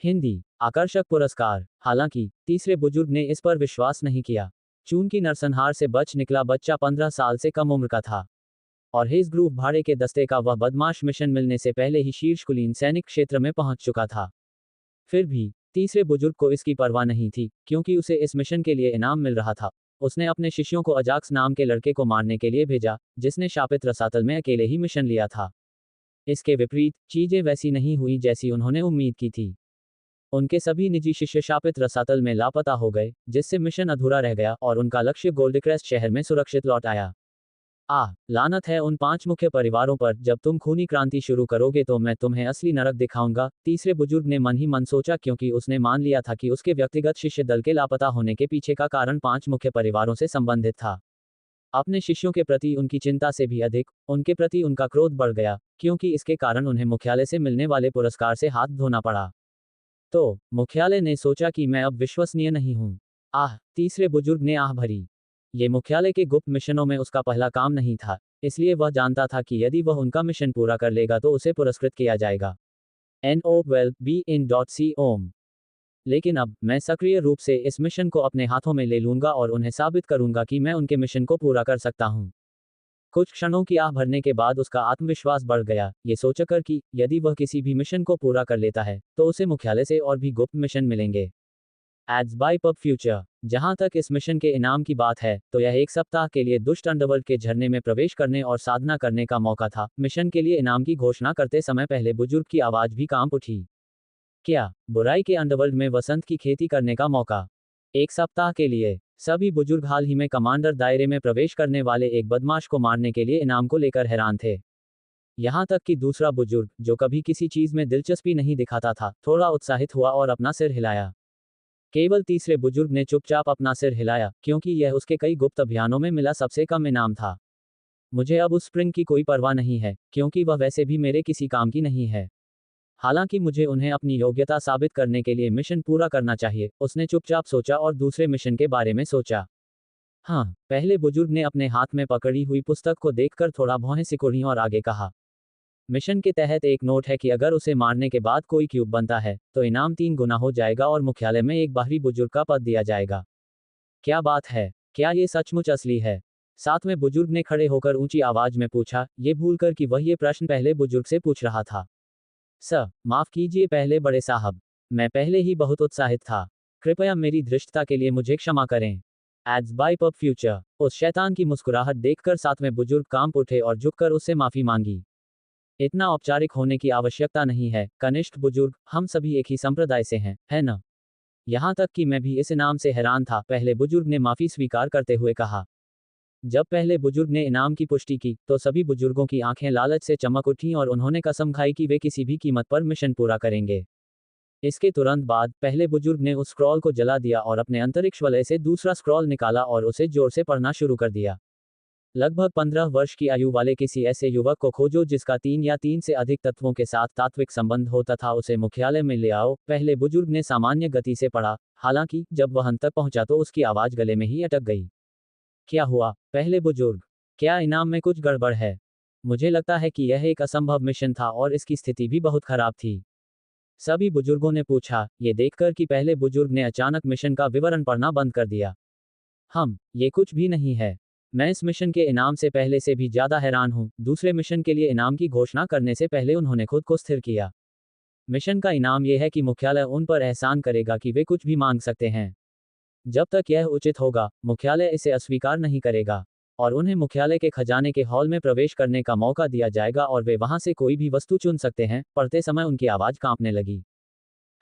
हिंदी आकर्षक पुरस्कार। हालांकि तीसरे बुजुर्ग ने इस पर विश्वास नहीं किया। चून की नरसंहार से बच निकला बच्चा 15 साल से कम उम्र का था और हेज ग्रुप भाड़े के दस्ते का वह बदमाश मिशन मिलने से पहले ही शीर्ष कुलीन सैनिक क्षेत्र में पहुंच चुका था। फिर भी तीसरे बुजुर्ग को इसकी परवाह नहीं थी, क्योंकि उसे इस मिशन के लिए इनाम मिल रहा था। उसने अपने शिष्यों को अजाक्स नाम के लड़के को मारने के लिए भेजा, जिसने शापित रसातल में अकेले ही मिशन लिया था। इसके विपरीत चीजें वैसी नहीं हुई जैसी उन्होंने उम्मीद की थी। उनके सभी निजी शिष्य शापित रसातल में लापता हो गए, जिससे मिशन अधूरा रह गया और उनका लक्ष्य गोल्डक्रेस्ट शहर में सुरक्षित लौट आया। लानत है उन 5 मुख्य परिवारों पर, जब तुम खूनी क्रांति शुरू करोगे तो मैं तुम्हें असली नरक दिखाऊंगा, तीसरे बुजुर्ग ने मन ही मन सोचा, क्योंकि उसने मान लिया था कि उसके व्यक्तिगत शिष्य दल के लापता होने के पीछे का कारण 5 मुख्य परिवारों से संबंधित था। अपने शिष्यों के प्रति उनकी चिंता से भी अधिक उनके प्रति उनका क्रोध बढ़ गया, क्योंकि इसके कारण उन्हें मुख्यालय से मिलने वाले पुरस्कार से हाथ धोना पड़ा। तो मुख्यालय ने सोचा कि मैं अब विश्वसनीय नहीं हूं। तीसरे बुजुर्ग ने आह भरी। ये मुख्यालय के गुप्त मिशनों में उसका पहला काम नहीं था, इसलिए वह जानता था कि यदि वह उनका मिशन पूरा कर लेगा तो उसे पुरस्कृत किया जाएगा। NOBE-IN.com। लेकिन अब मैं सक्रिय रूप से इस मिशन को अपने हाथों में ले लूंगा और उन्हें साबित करूंगा कि मैं उनके मिशन को पूरा कर सकता हूं। कुछ क्षणों की आह भरने के बाद उसका आत्मविश्वास बढ़ गया, ये सोचकर कि यदि वह किसी भी मिशन को पूरा कर लेता है तो उसे मुख्यालय से और भी गुप्त मिशन मिलेंगे। Ads by pub Future. जहां तक इस मिशन के इनाम की बात है, तो यह 1 सप्ताह के लिए दुष्ट अंडरवर्ल्ड के झरने में प्रवेश करने और साधना करने का मौका था। मिशन के लिए इनाम की घोषणा करते समय पहले बुजुर्ग की आवाज भी कांप उठी। क्या बुराई के अंडरवर्ल्ड में वसंत की खेती करने का मौका? 1 सप्ताह के लिए सभी बुजुर्ग हाल ही में कमांडर दायरे में प्रवेश करने वाले एक बदमाश को मारने के लिए इनाम को लेकर हैरान थे। यहां तक कि दूसरा बुजुर्ग, जो कभी किसी चीज में दिलचस्पी नहीं दिखाता था, थोड़ा उत्साहित हुआ और अपना सिर हिलाया। केवल तीसरे बुजुर्ग ने चुपचाप अपना सिर हिलाया, क्योंकि यह उसके कई गुप्त अभियानों में मिला सबसे कम इनाम था। मुझे अब उस स्प्रिंग की कोई परवाह नहीं है, क्योंकि वह वैसे भी मेरे किसी काम की नहीं है। हालांकि मुझे उन्हें अपनी योग्यता साबित करने के लिए मिशन पूरा करना चाहिए। उसने चुपचाप सोचा और दूसरे मिशन के बारे में सोचा। पहले बुजुर्ग ने अपने हाथ में पकड़ी हुई पुस्तक को देखकर थोड़ा भौहें सिकुड़ी और आगे कहा। मिशन के तहत एक नोट है कि अगर उसे मारने के बाद कोई क्यूब बनता है तो इनाम 3 गुना हो जाएगा और मुख्यालय में एक बाहरी बुजुर्ग का पद दिया जाएगा। क्या बात है, क्या ये सचमुच असली है? सातवें बुजुर्ग ने खड़े होकर ऊंची आवाज में पूछा, ये भूलकर कि वह ये प्रश्न पहले बुजुर्ग से पूछ रहा था। माफ कीजिए पहले बड़े साहब, मैं पहले ही बहुत उत्साहित था। कृपया मेरी धृष्टता के लिए मुझे क्षमा करें। Ads by pub Future. उस शैतान की मुस्कुराहट देखकर सातवें बुजुर्ग कांप उठे और झुककर उससे माफी मांगी। इतना औपचारिक होने की आवश्यकता नहीं है, कनिष्ठ बुजुर्ग, हम सभी एक ही संप्रदाय से हैं, है न? यहां तक कि मैं भी इस इनाम से हैरान था, पहले बुजुर्ग ने माफी स्वीकार करते हुए कहा। जब पहले बुजुर्ग ने इनाम की पुष्टि की, तो सभी बुजुर्गों की आंखें लालच से चमक उठीं और उन्होंने कसम खाई कि वे किसी भी कीमत पर मिशन पूरा करेंगे। इसके तुरंत बाद पहले बुजुर्ग ने उस स्क्रॉल को जला दिया और अपने अंतरिक्ष वलय से दूसरा स्क्रॉल निकाला और उसे जोर से पढ़ना शुरू कर दिया। लगभग 15 वर्ष की आयु वाले किसी ऐसे युवक को खोजो जिसका 3 या 3 से अधिक तत्वों के साथ तात्विक संबंध हो तथा उसे मुख्यालय में ले आओ, पहले बुजुर्ग ने सामान्य गति से पढ़ा। हालांकि जब वह अंत तक पहुंचा तो उसकी आवाज गले में ही अटक गई। क्या हुआ पहले बुजुर्ग? क्या इनाम में कुछ गड़बड़ है? मुझे लगता है कि यह एक असंभव मिशन था और इसकी स्थिति भी बहुत खराब थी। सभी बुजुर्गों ने पूछा, ये देखकर कि पहले बुजुर्ग ने अचानक मिशन का विवरण पढ़ना बंद कर दिया। ये कुछ भी नहीं है। मैं इस मिशन के इनाम से पहले से भी ज्यादा हैरान हूं। दूसरे मिशन के लिए इनाम की घोषणा करने से पहले उन्होंने खुद को स्थिर किया। मिशन का इनाम यह है कि मुख्यालय उन पर एहसान करेगा कि वे कुछ भी मांग सकते हैं। जब तक यह उचित होगा, मुख्यालय इसे अस्वीकार नहीं करेगा और उन्हें मुख्यालय के खजाने के हॉल में प्रवेश करने का मौका दिया जाएगा और वे वहां से कोई भी वस्तु चुन सकते हैं। पढ़ते समय उनकी आवाज कांपने लगी।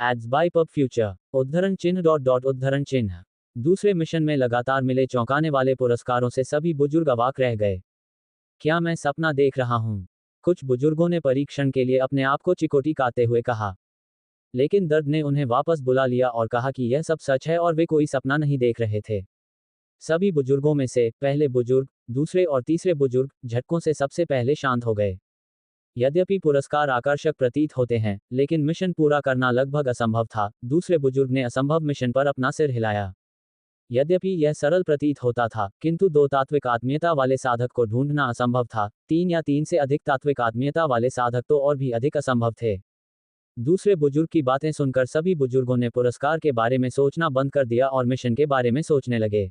Ads by pub Future. उद्धरण चिन्ह उद्धरण चिन्ह। दूसरे मिशन में लगातार मिले चौंकाने वाले पुरस्कारों से सभी बुजुर्ग अवाक रह गए। क्या मैं सपना देख रहा हूं? कुछ बुजुर्गों ने परीक्षण के लिए अपने आप को चिकोटी काटते हुए कहा। लेकिन दर्द ने उन्हें वापस बुला लिया और कहा कि यह सब सच है और वे कोई सपना नहीं देख रहे थे। सभी बुजुर्गों में से पहले बुजुर्ग, दूसरे और तीसरे बुजुर्ग झटकों से सबसे पहले शांत हो गए। यद्यपि पुरस्कार आकर्षक प्रतीत होते हैं, लेकिन मिशन पूरा करना लगभग असंभव था। दूसरे बुजुर्ग ने असंभव मिशन पर अपना सिर हिलाया। यद्यपि यह सरल प्रतीत होता था, किंतु 2 तात्विक आत्मीयता वाले साधक को ढूंढना असंभव था। 3 या 3 से अधिक तात्विक आत्मीयता वाले साधक तो और भी अधिक असंभव थे। दूसरे बुजुर्ग की बातें सुनकर सभी बुजुर्गों ने पुरस्कार के बारे में सोचना बंद कर दिया और मिशन के बारे में सोचने लगे।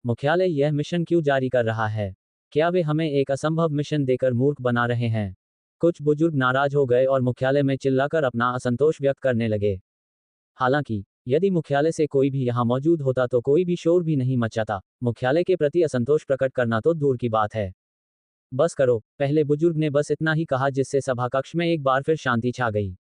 मुख्यालय यह मिशन क्यों जारी कर रहा है? क्या वे हमें एक असंभव मिशन देकर मूर्ख बना रहे हैं? कुछ बुजुर्ग नाराज हो गए और मुख्यालय में चिल्लाकर अपना असंतोष व्यक्त करने लगे। हालांकि यदि मुख्यालय से कोई भी यहाँ मौजूद होता तो कोई भी शोर भी नहीं मचाता। मुख्यालय के प्रति असंतोष प्रकट करना तो दूर की बात है। बस करो, पहले बुजुर्ग ने बस इतना ही कहा जिससे सभा कक्ष में एक बार फिर शांति छा गई।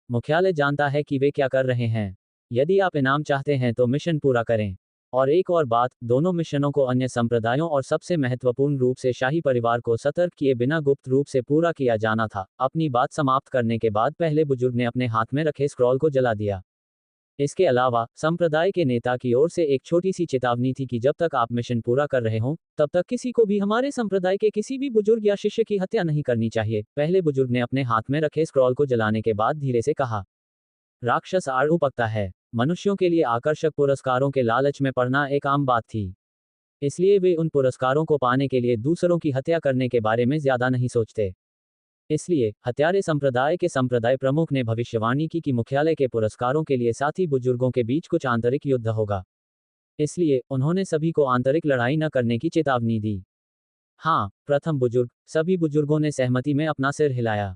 मुख्यालय जानता है कि वे क्या कर रहे हैं। यदि आप इनाम चाहते हैं तो मिशन पूरा करें। और एक और बात, दोनों मिशनों को अन्य संप्रदायों और सबसे महत्वपूर्ण रूप से शाही परिवार को सतर्क किए बिना गुप्त रूप से पूरा किया जाना था। अपनी बात समाप्त करने के बाद पहले बुजुर्ग ने अपने हाथ में रखे स्क्रॉल को जला दिया। इसके अलावा संप्रदाय के नेता की ओर से एक छोटी सी चेतावनी थी कि जब तक आप मिशन पूरा कर रहे हों, तब तक किसी को भी हमारे संप्रदाय के किसी भी बुजुर्ग या शिष्य की हत्या नहीं करनी चाहिए। पहले बुजुर्ग ने अपने हाथ में रखे स्क्रॉल को जलाने के बाद धीरे से कहा, राक्षस आड़ू पकता है। मनुष्यों के लिए आकर्षक पुरस्कारों के लालच में पड़ना एक आम बात थी। इसलिए वे उन पुरस्कारों को पाने के लिए दूसरों की हत्या करने के बारे में ज्यादा नहीं सोचते। इसलिए हत्यारे संप्रदाय के संप्रदाय प्रमुख ने भविष्यवाणी की कि मुख्यालय के पुरस्कारों के लिए साथी बुजुर्गों के बीच कुछ आंतरिक युद्ध होगा। इसलिए उन्होंने सभी को आंतरिक लड़ाई न करने की चेतावनी दी। हाँ, प्रथम बुजुर्ग। सभी बुजुर्गों ने सहमति में अपना सिर हिलाया।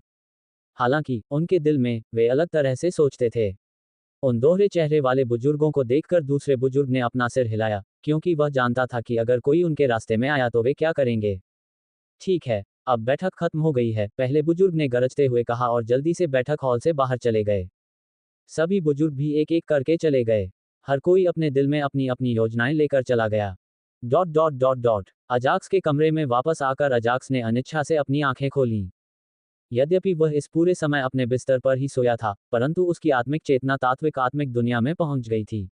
हालांकि उनके दिल में वे अलग तरह से सोचते थे। उन दोहरे चेहरे वाले बुजुर्गों को देखकर दूसरे बुजुर्ग ने अपना सिर हिलाया, क्योंकि वह जानता था कि अगर कोई उनके रास्ते में आया तो वे क्या करेंगे। ठीक है, अब बैठक खत्म हो गई है, पहले बुजुर्ग ने गरजते हुए कहा और जल्दी से बैठक हॉल से बाहर चले गए। सभी बुजुर्ग भी एक एक करके चले गए। हर कोई अपने दिल में अपनी अपनी योजनाएं लेकर चला गया। Dot dot dot dot Ajax के कमरे में वापस आकर अजाक्स ने अनिच्छा से अपनी आंखें खोलीं। यद्यपि वह इस पूरे समय अपने बिस्तर पर ही सोया था, परंतु उसकी आत्मिक चेतना तात्विक आत्मिक दुनिया में पहुंच गई थी।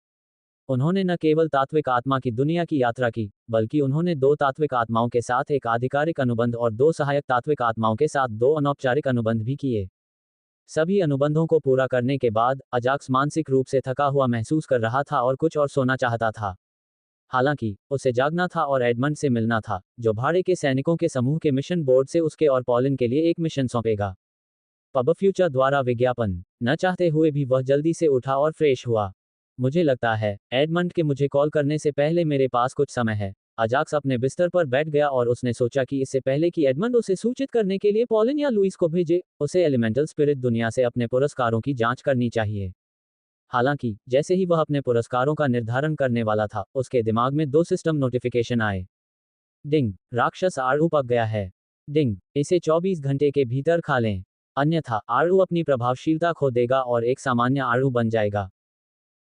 उन्होंने न केवल तात्विक आत्मा की दुनिया की यात्रा की, बल्कि उन्होंने दो तात्विक आत्माओं के साथ एक आधिकारिक अनुबंध और दो सहायक तात्विक आत्माओं के साथ दो अनौपचारिक अनुबंध भी किए। सभी अनुबंधों को पूरा करने के बाद अजाक्स मानसिक रूप से थका हुआ महसूस कर रहा था और कुछ और सोना चाहता था। हालांकि उसे जागना था और एडमंड से मिलना था, जो भाड़े के सैनिकों के समूह के मिशन बोर्ड से उसके और पॉलिन के लिए एक मिशन सौंपेगा। पब फ्यूचर द्वारा विज्ञापन। न चाहते हुए भी वह जल्दी से उठा और फ्रेश हुआ। मुझे लगता है, एडमंड के मुझे कॉल करने से पहले मेरे पास कुछ समय है। अजाक्स अपने बिस्तर पर बैठ गया और उसने सोचा कि इससे पहले कि एडमंड उसे सूचित करने के लिए पॉलिन या लुइस को भेजे, उसे एलिमेंटल स्पिरिट दुनिया से अपने पुरस्कारों की जांच करनी चाहिए। हालांकि जैसे ही वह अपने पुरस्कारों का निर्धारण करने वाला था, उसके दिमाग में दो सिस्टम नोटिफिकेशन आए। डिंग, राक्षस आड़ू पक गया है। डिंग, इसे 24 घंटे के भीतर खा लें, अन्यथा आड़ू अपनी प्रभावशीलता खो देगा और एक सामान्य आड़ू बन जाएगा।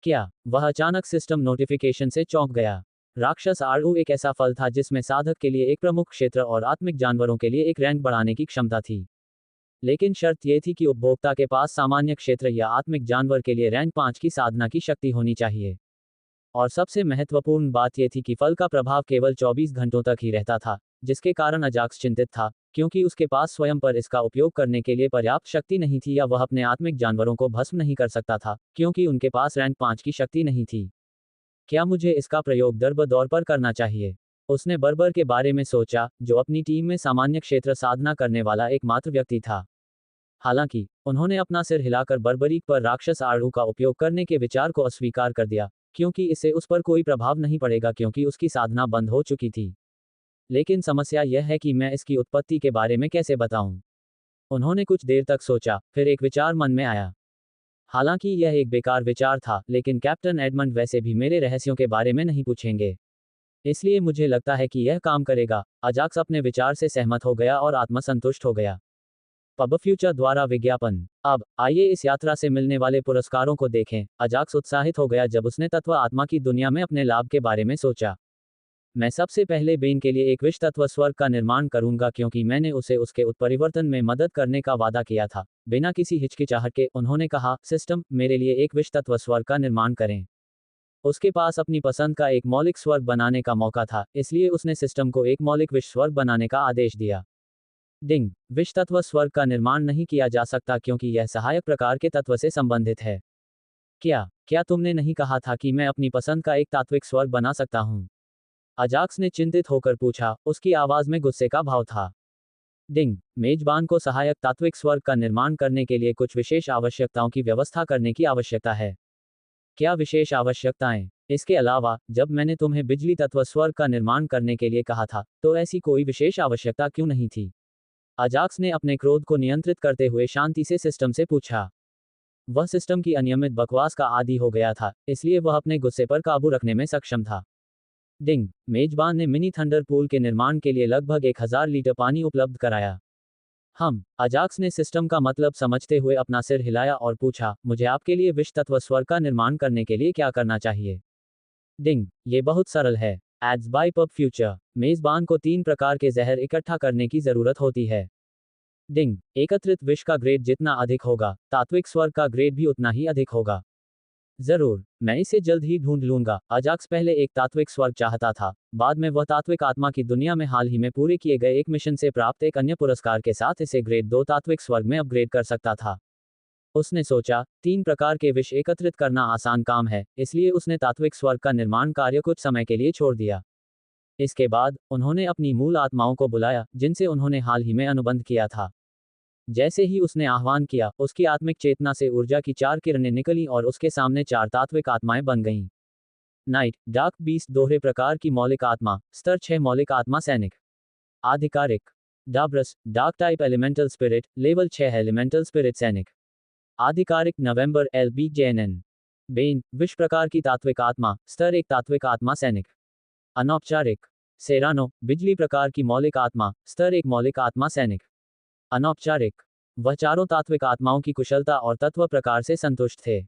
क्या? वह अचानक सिस्टम नोटिफिकेशन से चौंक गया। राक्षस आड़ू एक ऐसा फल था जिसमें साधक के लिए एक प्रमुख क्षेत्र और आत्मिक जानवरों के लिए एक रैंक बढ़ाने की क्षमता थी। लेकिन शर्त यह थी कि उपभोक्ता के पास सामान्य क्षेत्र या आत्मिक जानवर के लिए रैंक 5 की साधना की शक्ति होनी चाहिए। और सबसे महत्वपूर्ण बात यह थी कि फल का प्रभाव केवल 24 घंटों तक ही रहता था, जिसके कारण अजाक्स चिंतित था, क्योंकि उसके पास स्वयं पर इसका उपयोग करने के लिए पर्याप्त शक्ति नहीं थी या वह अपने आत्मिक जानवरों को भस्म नहीं कर सकता था, क्योंकि उनके पास रैंक 5 की शक्ति नहीं थी। क्या मुझे इसका प्रयोग दर-ब-दौर पर करना चाहिए? उसने बर्बर के बारे में सोचा, जो अपनी टीम में सामान्य क्षेत्र साधना करने वाला एकमात्र व्यक्ति था। हालांकि उन्होंने अपना सिर हिलाकर बर्बरीक पर राक्षस आड़ू का उपयोग करने के विचार को अस्वीकार कर दिया, क्योंकि इससे उस पर कोई प्रभाव नहीं पड़ेगा क्योंकि उसकी साधना बंद हो चुकी थी। लेकिन समस्या यह है कि मैं इसकी उत्पत्ति के बारे में कैसे बताऊं? उन्होंने कुछ देर तक सोचा, फिर एक विचार मन में आया। हालांकि यह एक बेकार विचार था, लेकिन कैप्टन एडमंड वैसे भी मेरे रहस्यों के बारे में नहीं पूछेंगे, इसलिए मुझे लगता है कि यह काम करेगा। अजाक्स अपने विचार से सहमत हो गया और आत्मसंतुष्ट हो गया। पब फ्यूचर द्वारा विज्ञापन। अब आइए इस यात्रा से मिलने वाले पुरस्कारों को देखें। अजाक्स उत्साहित हो गया जब उसने तत्व आत्मा की दुनिया में अपने लाभ के बारे में सोचा। मैं सबसे पहले बेन के लिए एक विश्व तत्व स्वर्ग का निर्माण करूंगा क्योंकि मैंने उसे उसके उत्परिवर्तन में मदद करने का वादा किया था। बिना किसी हिचकिचाहट के उन्होंने कहा, सिस्टम, मेरे लिए एक विश्व तत्व स्वर्ग का निर्माण करें। उसके पास अपनी पसंद का एक मौलिक स्वर्ग बनाने का मौका था, इसलिए उसने सिस्टम को एक मौलिक विश्व स्वर्ग बनाने का आदेश दिया। डिंग, विश्व तत्व स्वर्ग का निर्माण नहीं किया जा सकता क्योंकि यह सहायक प्रकार के तत्व से संबंधित है। क्या तुमने नहीं कहा था कि मैं अपनी पसंद का एक तात्विक स्वर्ग बना सकता हूं? अजाक्स ने चिंतित होकर पूछा, उसकी आवाज में गुस्से का भाव था। डिंग, मेजबान को सहायक तात्विक स्वर्ग का निर्माण करने के लिए कुछ विशेष आवश्यकताओं की व्यवस्था करने की आवश्यकता है। क्या विशेष आवश्यकताएं? इसके अलावा, जब मैंने तुम्हें बिजली तत्व स्वर्ग का निर्माण करने के लिए कहा था, तो ऐसी कोई विशेष आवश्यकता क्यों नहीं थी? अजाक्स ने अपने क्रोध को नियंत्रित करते हुए शांति से सिस्टम से पूछा। वह सिस्टम की अनियमित बकवास का आदी हो गया था, इसलिए वह अपने गुस्से पर काबू रखने में सक्षम था। डिंग, मेजबान ने मिनी थंडर पूल के निर्माण के लिए लगभग 1000 लीटर पानी उपलब्ध कराया। अजाक्स ने सिस्टम का मतलब समझते हुए अपना सिर हिलाया और पूछा, मुझे आपके लिए विष तत्व स्वर्ग का निर्माण करने के लिए क्या करना चाहिए? डिंग, ये बहुत सरल है। एड्स बाय पब फ्यूचर, मेजबान को 3 प्रकार के जहर इकट्ठा करने की जरूरत होती है। डिंग, एकत्रित विष का ग्रेड जितना अधिक होगा, तात्विक स्वर्ग का ग्रेड भी उतना ही अधिक होगा। जरूर, मैं इसे जल्द ही ढूंढ लूंगा। अजाक्स पहले एक तात्विक स्वर्ग चाहता था, बाद में वह तात्विक आत्मा की दुनिया में हाल ही में पूरे किए गए एक मिशन से प्राप्त एक अन्य पुरस्कार के साथ इसे ग्रेड 2 तात्विक स्वर्ग में अपग्रेड कर सकता था। उसने सोचा, 3 प्रकार के विष एकत्रित करना आसान काम है, इसलिए उसने तात्विक स्वर्ग का निर्माण कार्य कुछ समय के लिए छोड़ दिया। इसके बाद, उन्होंने अपनी मूल आत्माओं को बुलाया, जिनसे उन्होंने हाल ही में अनुबंध किया था। जैसे ही उसने आह्वान किया, उसकी आत्मिक चेतना से ऊर्जा की 4 किरणें निकलीं और उसके सामने 4 तात्विक आत्माएं बन गईं। नाइट, डार्क बीस्ट दोहरे प्रकार की मौलिक आत्मा, स्तर 6 मौलिक आत्मा सैनिक। आधिकारिक, डाब्रस, dark type elemental spirit, level 6 elemental spirit सैनिक। आधिकारिक, नवंबर LBJNN। बेन, विष प्रकार की तात्विक आत्मा, स्तर 1 तात्विक आत्मा सैनिक। अनौपचारिक, सेरानो, बिजली प्रकार की मौलिक आत्मा, स्तर 1 मौलिक आत्मा सैनिक। अनौपचारिक, वह चारों तात्विक आत्माओं की कुशलता और तत्व प्रकार से संतुष्ट थे।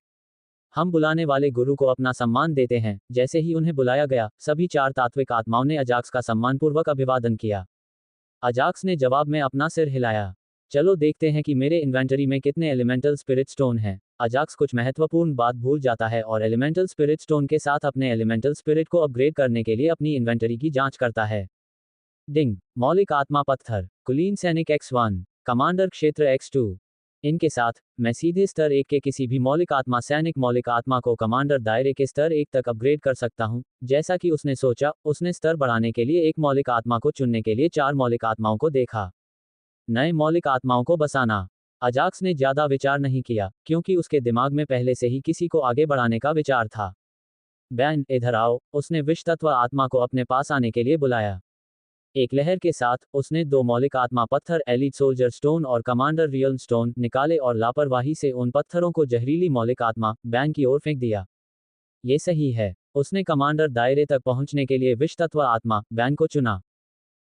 हम बुलाने वाले गुरु को अपना सम्मान देते हैं। जैसे ही उन्हें बुलाया गया, सभी 4 तात्विक आत्माओं ने अजाक्स का सम्मानपूर्वक अभिवादन किया। अजाक्स ने जवाब में अपना सिर हिलाया। चलो देखते हैं कि मेरे इन्वेंटरी में कितने एलिमेंटल स्पिरिट स्टोन हैं। अजाक्स कुछ महत्वपूर्ण बात भूल जाता है और एलिमेंटल स्पिरिट स्टोन के साथ अपने एलिमेंटल स्पिरिट को अपग्रेड करने के लिए अपनी इन्वेंटरी की जांच करता है। डिंग, मौलिक आत्मा पत्थर, कुलीन सैनिक X1, कमांडर क्षेत्र X2। इनके साथ, मैं सीधे स्तर 1 के किसी भी मौलिक आत्मा सैनिक मौलिक आत्मा को कमांडर दायरे के स्तर 1 तक अपग्रेड कर सकता हूं। जैसा कि उसने सोचा, उसने स्तर बढ़ाने के लिए एक मौलिक आत्मा को चुनने के लिए 4 मौलिक आत्माओं को देखा। नए मौलिक आत्माओं को बसाना। अजाक्स ने ज्यादा विचार नहीं किया, क्योंकि उसके दिमाग में पहले से ही किसी को आगे बढ़ाने का विचार था। बैन, इधर आओ, उसने विष तत्व आत्मा को अपने पास आने के लिए बुलाया। एक लहर के साथ, उसने 2 मौलिक आत्मा पत्थर एलीट सोल्जर स्टोन और कमांडर रियल्म स्टोन निकाले और लापरवाही से उन पत्थरों को जहरीली मौलिक आत्मा बैन की ओर फेंक दिया। ये सही है। उसने कमांडर दायरे तक पहुंचने के लिए विष तत्व आत्मा बैन को चुना।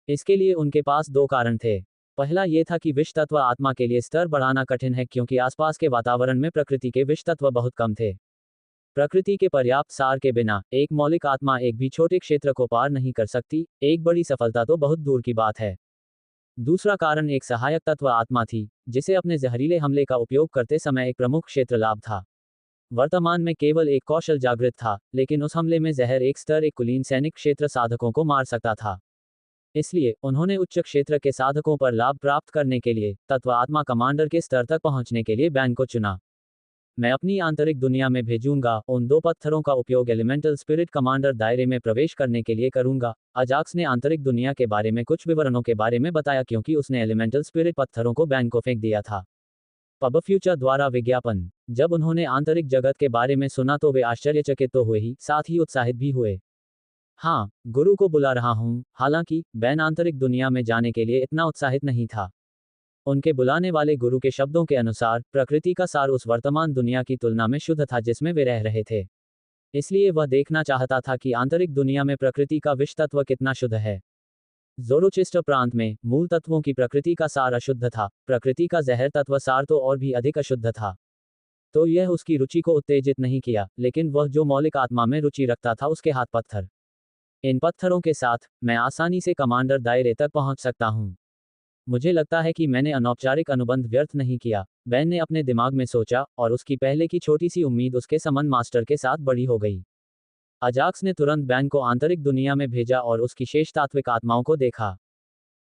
इसके लिए उनके पास 2 कारण थे। पहला ये था कि विष तत्व आत्मा के लिए स्तर बढ़ाना कठिन है क्योंकि आसपास के वातावरण में प्रकृति के विष तत्व बहुत कम थे। प्रकृति के पर्याप्त सार के बिना एक मौलिक आत्मा एक भी छोटे क्षेत्र को पार नहीं कर सकती। एक बड़ी सफलता तो बहुत दूर की बात है। दूसरा कारण एक सहायक तत्व आत्मा थी, जिसे अपने जहरीले हमले का उपयोग करते समय एक प्रमुख क्षेत्र लाभ था। वर्तमान में केवल एक कौशल जागृत था, लेकिन उस हमले में जहर एक स्तर 1 कुलीन सैनिक क्षेत्र साधकों को मार सकता था। इसलिए, उन्होंने उच्च क्षेत्र के साधकों पर लाभ प्राप्त करने के लिए तत्व आत्मा कमांडर के स्तर तक पहुंचने के लिए बैन को चुना। मैं अपनी आंतरिक दुनिया में भेजूंगा। उन 2 पत्थरों का उपयोग एलिमेंटल स्पिरिट कमांडर दायरे में प्रवेश करने के लिए करूंगा। अजाक्स ने आंतरिक दुनिया के बारे में कुछ विवरणों के बारे में बताया क्योंकि उसने एलिमेंटल स्पिरिट पत्थरों को बैन को फेंक दिया था। पब फ्यूचर द्वारा विज्ञापन। जब उन्होंने आंतरिक जगत के बारे में सुना तो वे आश्चर्यचकित तो हुए ही, साथ ही उत्साहित भी हुए। हाँ, गुरु को बुला रहा हूँ। हालांकि, बैन आंतरिक दुनिया में जाने के लिए इतना उत्साहित नहीं था। उनके बुलाने वाले गुरु के शब्दों के अनुसार, प्रकृति का सार उस वर्तमान दुनिया की तुलना में शुद्ध था जिसमें वे रह रहे थे। इसलिए वह देखना चाहता था कि आंतरिक दुनिया में प्रकृति का विष तत्व कितना शुद्ध है। ज़ोरोचेस्टर प्रांत में, मूल तत्वों की प्रकृति का सार अशुद्ध था, प्रकृति का जहर तत्व सार तो और भी अधिक अशुद्ध था। तो यह उसकी रुचि को उत्तेजित नहीं किया, लेकिन वह जो मौलिक आत्मा में रुचि रखता था उसके हाथ पत्थर। इन पत्थरों के साथ, मैं आसानी से कमांडर दायरे तक पहुंच सकता हूं। मुझे लगता है कि मैंने अनौपचारिक अनुबंध व्यर्थ नहीं किया, बैन ने अपने दिमाग में सोचा, और उसकी पहले की छोटी सी उम्मीद उसके समन मास्टर के साथ बड़ी हो गई। अजाक्स ने तुरंत बैन को आंतरिक दुनिया में भेजा और उसकी शेष तात्विक आत्माओं को देखा।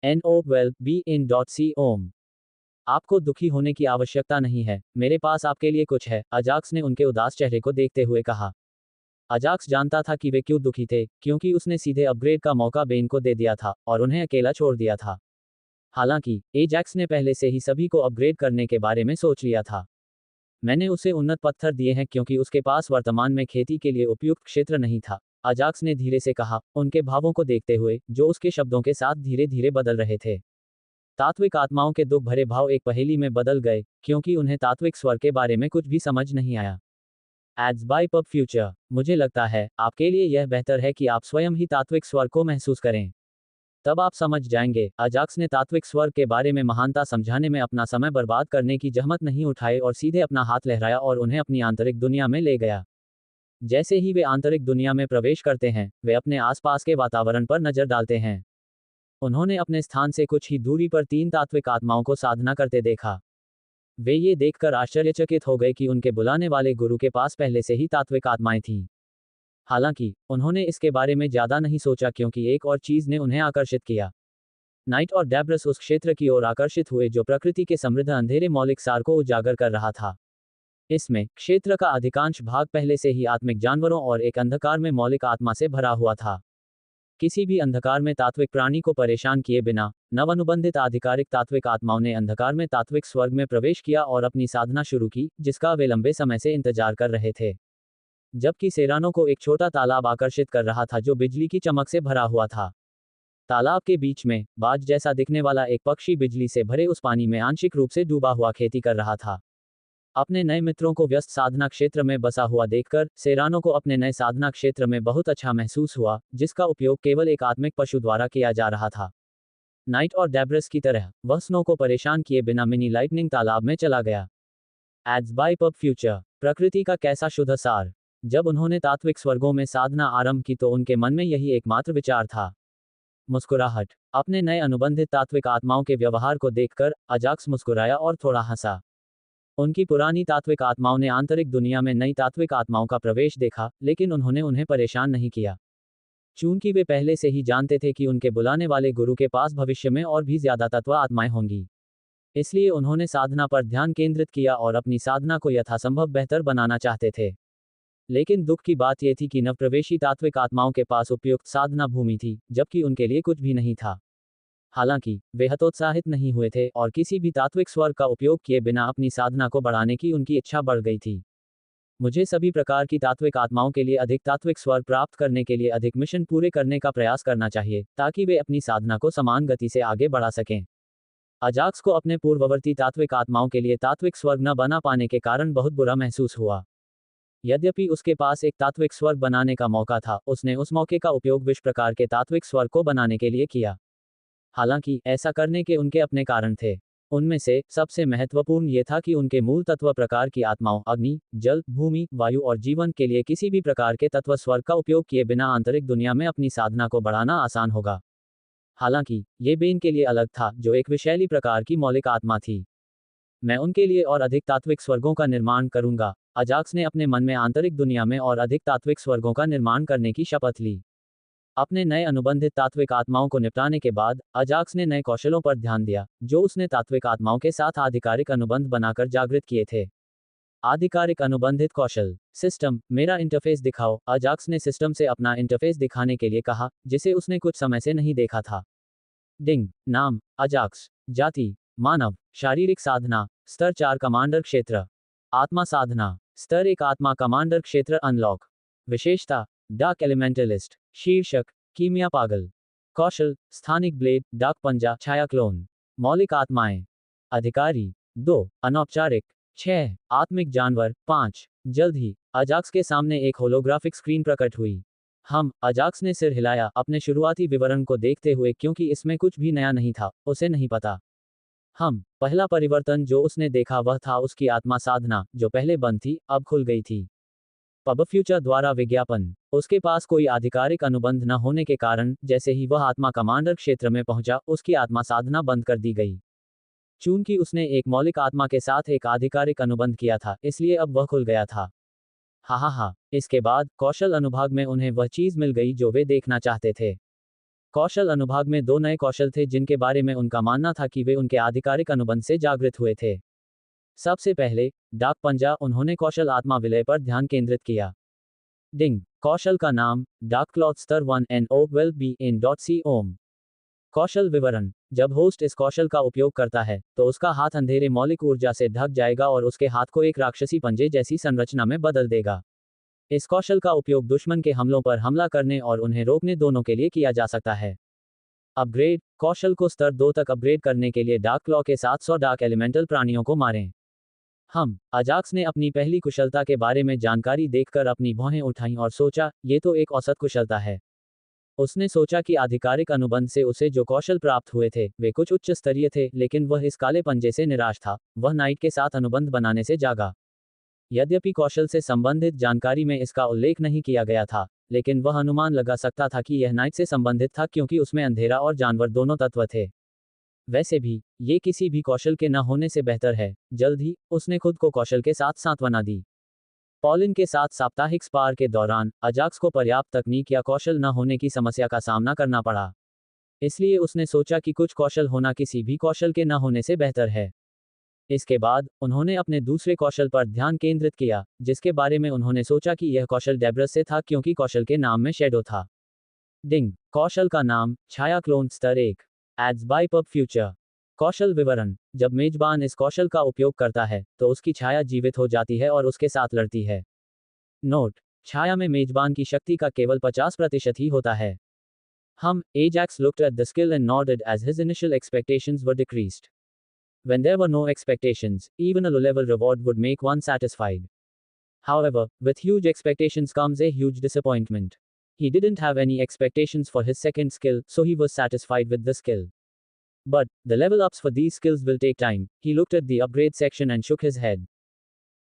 NO12BIN.C ओम। आपको दुखी होने की आवश्यकता नहीं है, मेरे पास आपके लिए कुछ है, अजाक्स ने उनके उदास चेहरे को देखते हुए कहा। अजाक्स जानता था कि वे क्यों दुखी थे, क्योंकि उसने सीधे अपग्रेड का मौका बेन को दे दिया था, और उन्हें अकेला छोड़ दिया था। हालांकि एजैक्स ने पहले से ही सभी को अपग्रेड करने के बारे में सोच लिया था। मैंने उसे उन्नत पत्थर दिए हैं क्योंकि उसके पास वर्तमान में खेती के लिए उपयुक्त क्षेत्र नहीं था, अजाक्स ने धीरे से कहा, उनके भावों को देखते हुए जो उसके शब्दों के साथ धीरे धीरे बदल रहे थे। तात्विक आत्माओं के दुख भरे भाव एक पहेली में बदल गए, क्योंकि उन्हें तात्विक स्वर के बारे में कुछ भी समझ नहीं आया। एड्स बाय पब फ्यूचर, मुझे लगता है आपके लिए यह बेहतर है कि आप स्वयं ही तात्विक स्वर को महसूस करें। तब आप समझ जाएंगे। अजाक्स ने तात्विक स्वर के बारे में महानता समझाने में अपना समय बर्बाद करने की जहमत नहीं उठाई और सीधे अपना हाथ लहराया और उन्हें अपनी आंतरिक दुनिया में ले गया। जैसे ही वे आंतरिक दुनिया में प्रवेश करते हैं, वे अपने आसपास के वातावरण पर नजर डालते हैं। उन्होंने अपने स्थान से कुछ ही दूरी पर 3 तात्विक आत्माओं को साधना करते देखा। वे ये देखकर आश्चर्यचकित हो गए कि उनके बुलाने वाले गुरु के पास पहले से ही तात्विक आत्माएं थीं। हालांकि उन्होंने इसके बारे में ज्यादा नहीं सोचा क्योंकि एक और चीज ने उन्हें आकर्षित किया। नाइट और डेब्रस उस क्षेत्र की ओर आकर्षित हुए जो प्रकृति के समृद्ध अंधेरे मौलिक सार को उजागर कर रहा था। इसमें क्षेत्र का अधिकांश भाग पहले से ही आत्मिक जानवरों और एक अंधकार में मौलिक आत्मा से भरा हुआ था। किसी भी अंधकार में तात्विक प्राणी को परेशान किए बिना नवानुबंधित आधिकारिक तात्विक आत्माओं ने अंधकार में तात्विक स्वर्ग में प्रवेश किया और अपनी साधना शुरू की, जिसका वे लंबे समय से इंतजार कर रहे थे। जबकि सेरानो को एक छोटा तालाब आकर्षित कर रहा था जो बिजली की चमक से भरा हुआ था। तालाब के बीच में बाज जैसा दिखने वाला एक पक्षी बिजली से भरे उस पानी में आंशिक रूप से डूबा हुआ खेती कर रहा था। अपने नए मित्रों को व्यस्त साधना क्षेत्र में बसा हुआ देखकर सेरानो को अपने नए साधना क्षेत्र में बहुत अच्छा महसूस हुआ, जिसका उपयोग केवल एक आत्मिक पशु द्वारा किया जा रहा था। नाइट और डेब्रस की तरह वह स्नो को परेशान किए बिना मिनी लाइटनिंग तालाब में चला गया। एड्स बाय पब फ्यूचर, प्रकृति का कैसा शुद्ध सार। जब उन्होंने तात्विक स्वर्गों में साधना आरंभ की तो उनके मन में यही एकमात्र विचार था। मुस्कुराहट। अपने नए अनुबंधित तात्विक आत्माओं के व्यवहार को देखकर अजाक्स मुस्कुराया और थोड़ा हंसा। उनकी पुरानी तात्विक आत्माओं ने आंतरिक दुनिया में नई तात्विक आत्माओं का प्रवेश देखा, लेकिन उन्होंने उन्हें परेशान नहीं किया। चूंकि वे पहले से ही जानते थे कि उनके बुलाने वाले गुरु के पास भविष्य में और भी ज्यादा तत्व आत्माएं होंगी, इसलिए उन्होंने साधना पर ध्यान केंद्रित किया और अपनी साधना को यथासंभव बेहतर बनाना चाहते थे। लेकिन दुख की बात यह थी कि नवप्रवेशी तात्विक आत्माओं के पास उपयुक्त साधना भूमि थी, जबकि उनके लिए कुछ भी नहीं था। हालांकि वे हतोत्साहित नहीं हुए थे और किसी भी तात्विक स्वर का उपयोग किए बिना अपनी साधना को बढ़ाने की उनकी इच्छा बढ़ गई थी। मुझे सभी प्रकार की तात्विक आत्माओं के लिए अधिक तात्विक स्वर प्राप्त करने के लिए अधिक मिशन पूरे करने का प्रयास करना चाहिए, ताकि वे अपनी साधना को समान गति से आगे बढ़ा सकें। अजाक्स को अपने पूर्ववर्ती तात्विक आत्माओं के लिए तात्विक स्वर्ग न बना पाने के कारण बहुत बुरा महसूस हुआ। यद्यपि उसके पास एक तात्विक स्वर्ग बनाने का मौका था, उसने उस मौके का उपयोग विश्व प्रकार के तात्विक स्वर्ग को बनाने के लिए किया। हालांकि ऐसा करने के उनके अपने कारण थे। उनमें से सबसे महत्वपूर्ण ये था कि उनके मूल तत्व प्रकार की आत्माओं अग्नि, जल, भूमि, वायु और जीवन के लिए किसी भी प्रकार के तत्व स्वर्ग का उपयोग किए बिना आंतरिक दुनिया में अपनी साधना को बढ़ाना आसान होगा। हालांकि ये बेन के लिए अलग था, जो एक विषैली प्रकार की मौलिक आत्मा थी। मैं उनके लिए और अधिक तात्विक स्वर्गों का निर्माण करूंगा। अजाक्स ने अपने मन में आंतरिक दुनिया में और अधिक तात्विक स्वर्गों का निर्माण करने की शपथ ली। अपने नए अनुबंधित तात्विक आत्माओं को निपटाने के बाद अजाक्स ने नए कौशलों पर ध्यान दिया, जो उसने तात्विक आत्माओं के साथ आधिकारिक अनुबंध बनाकर जागृत किए थे। आधिकारिक अनुबंधित कौशल। सिस्टम, मेरा इंटरफेस दिखाओ। अजाक्स ने सिस्टम से अपना इंटरफेस दिखाने के लिए कहा, जिसे उसने कुछ समय से नहीं देखा था। डिंग। नाम, अजाक्स। जाति, मानव। शारीरिक साधना, स्तर 4 कमांडर क्षेत्र। आत्मा साधना, स्तर 1 आत्मा कमांडर क्षेत्र अनलॉक। विशेषता, डार्क एलिमेंटलिस्ट। शीर्षक, कीमिया पागल। कौशल, स्थानिक ब्लेड, डार्क पंजा, छाया क्लोन। मौलिक आत्माएं। अधिकारी 2, अनौपचारिक 6, आत्मिक जानवर 5। जल्द ही अजाक्स के सामने एक होलोग्राफिक स्क्रीन प्रकट हुई। अजाक्स ने सिर हिलाया, अपने शुरुआती विवरण को देखते हुए, क्योंकि इसमें कुछ भी नया नहीं था, उसे नहीं पता। पहला परिवर्तन जो उसने देखा वह था उसकी आत्मा साधना, जो पहले बंद थी, अब खुल गई थी। पब फ्यूचर द्वारा विज्ञापन। उसके पास कोई आधिकारिक अनुबंध न होने के कारण जैसे ही वह आत्मा कमांडर क्षेत्र में पहुंचा, उसकी आत्मा साधना बंद कर दी गई। चूंकि उसने एक मौलिक आत्मा के साथ एक आधिकारिक अनुबंध किया था, इसलिए अब वह खुल गया था। हा। इसके बाद कौशल अनुभाग में उन्हें वह चीज मिल गई जो वे देखना चाहते थे। कौशल अनुभाग में 2 नए कौशल थे जिनके बारे में उनका मानना था कि वे उनके आधिकारिक अनुबंध से जागृत हुए थे। सबसे पहले, डाक पंजा। उन्होंने कौशल आत्मा विलय पर ध्यान केंद्रित किया। डिंग। कौशल का नाम, डार्क क्लॉथ स्तर 1 NO12 BN.C ओम। कौशल विवरण। जब होस्ट इस कौशल का उपयोग करता है तो उसका हाथ अंधेरे मौलिक ऊर्जा से ढक जाएगा और उसके हाथ को एक राक्षसी पंजे जैसी संरचना में बदल देगा। इस कौशल का उपयोग दुश्मन के हमलों पर हमला करने और उन्हें रोकने दोनों के लिए किया जा सकता है। अपग्रेड। कौशल को स्तर 2 तक अपग्रेड करने के लिए डार्क क्लॉ के साथ 100 डार्क एलिमेंटल प्राणियों को मारें। अजाक्स ने अपनी पहली कुशलता के बारे में जानकारी देखकर अपनी भौहें उठाईं और सोचा, ये तो एक औसत कुशलता है। उसने सोचा कि आधिकारिक अनुबंध से उसे जो कौशल प्राप्त हुए थे वे कुछ उच्च स्तरीय थे, लेकिन वह इस काले पंजे से निराश था। वह नाइट के साथ अनुबंध बनाने से जागा। यद्यपि कौशल से संबंधित जानकारी में इसका उल्लेख नहीं किया गया था, लेकिन वह अनुमान लगा सकता था कि यह नाइट से संबंधित था क्योंकि उसमें अंधेरा और जानवर दोनों तत्व थे। वैसे भी ये किसी भी कौशल के न होने से बेहतर है। जल्द ही उसने खुद को कौशल के साथ सांत्वना दी। पॉलिन के साथ साप्ताहिक स्पार के दौरान अजाक्स को पर्याप्त तकनीक या कौशल न होने की समस्या का सामना करना पड़ा। इसलिए उसने सोचा कि कुछ कौशल होना किसी भी कौशल के न होने से बेहतर है। इसके बाद उन्होंने अपने दूसरे कौशल पर ध्यान केंद्रित किया, जिसके बारे में उन्होंने सोचा कि यह कौशल डेब्रस से था क्योंकि कौशल के नाम में शैडो था। डिंग। कौशल का नाम छाया क्लोन स्तर 1। Ads by pub future. कौशल विवरण। जब मेजबान इस कौशल का उपयोग करता है तो उसकी छाया जीवित हो जाती है और उसके साथ लड़ती है। नोट। छाया में मेजबान की शक्ति का केवल 50% ही होता है। Ajax looked at the skill and nodded as his initial expectations were decreased. When there were no expectations, even a low-level reward would make one satisfied. However, with huge expectations comes a huge disappointment. He didn't have any expectations for his second skill, so he was satisfied with the skill. But, the level ups for these skills will take time. He looked at the upgrade section and shook his head.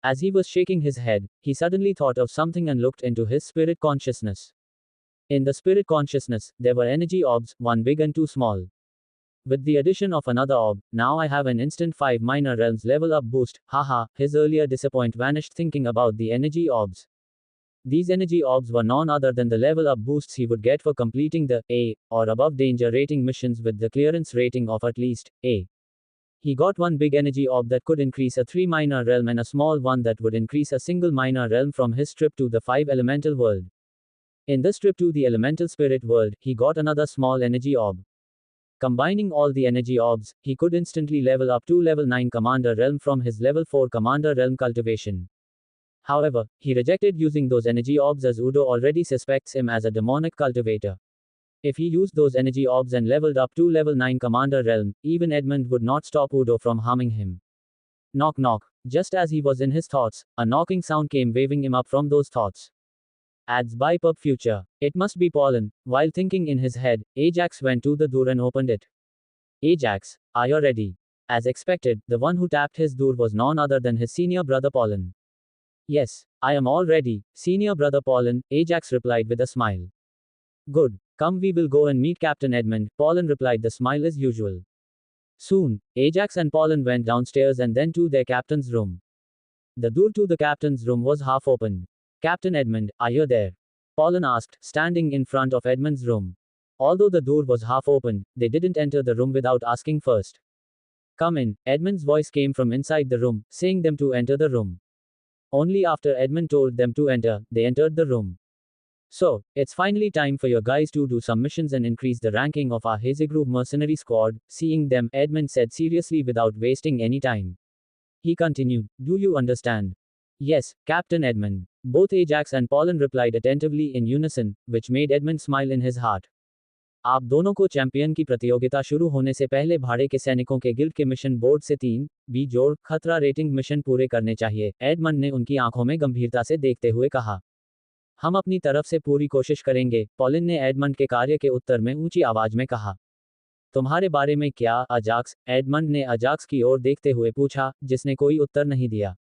As he was shaking his head, he suddenly thought of something and looked into his spirit consciousness. In the spirit consciousness, there were energy orbs, one big and two small. With the addition of another orb, now I have an instant 5 minor realms level up boost. Haha, his earlier disappointment vanished thinking about the energy orbs. These energy orbs were none other than the level up boosts he would get for completing the A or above danger rating missions with the clearance rating of at least A. He got one big energy orb that could increase a 3 minor realm and a small one that would increase a single minor realm from his trip to the 5 elemental world. In this trip to the elemental spirit world, he got another small energy orb. Combining all the energy orbs, he could instantly level up to level 9 commander realm from his level 4 commander realm cultivation. However, he rejected using those energy orbs as Udo already suspects him as a demonic cultivator. If he used those energy orbs and leveled up to level 9 commander realm, even Edmund would not stop Udo from harming him. Knock knock. Just as he was in his thoughts, a knocking sound came waving him up from those thoughts. Adds by pub future. It must be Pollen. While thinking in his head, Ajax went to the door and opened it. Ajax, are you ready? As expected, the one who tapped his door was none other than his senior brother Pollen. Yes, I am all ready, senior brother Pollen, Ajax replied with a smile. Good, come we will go and meet Captain Edmund, Pollen replied, the smile as usual. Soon, Ajax and Pollen went downstairs and then to their captain's room. The door to the captain's room was half opened. Captain Edmund, are you there? Pollen asked, standing in front of Edmund's room. Although the door was half opened, they didn't enter the room without asking first. Come in, Edmund's voice came from inside the room, saying them to enter the room. Only after Edmund told them to enter, they entered the room. So, it's finally time for your guys to do some missions and increase the ranking of our Hazy Group mercenary squad. Seeing them, Edmund said seriously without wasting any time. He continued, do you understand? Yes, Captain Edmund. Both Ajax and Pollen replied attentively in unison, which made Edmund smile in his heart. आप दोनों को champion की प्रतियोगिता शुरू होने से पहले भाड़े के सैनिकों के गिल्ड के मिशन बोर्ड से 3 बी जोड़ खतरा रेटिंग मिशन पूरे करने चाहिए, एडमंड ने उनकी आंखों में गंभीरता से देखते हुए कहा। हम अपनी तरफ से पूरी कोशिश करेंगे, पॉलिन ने एडमंड के कार्य के उत्तर में ऊंची आवाज में कहा। तुम्हारे बारे में क्या, अजाक्स? एडमंड ने अजाक्स की ओर देखते हुए पूछा, जिसने कोई उत्तर नहीं दिया।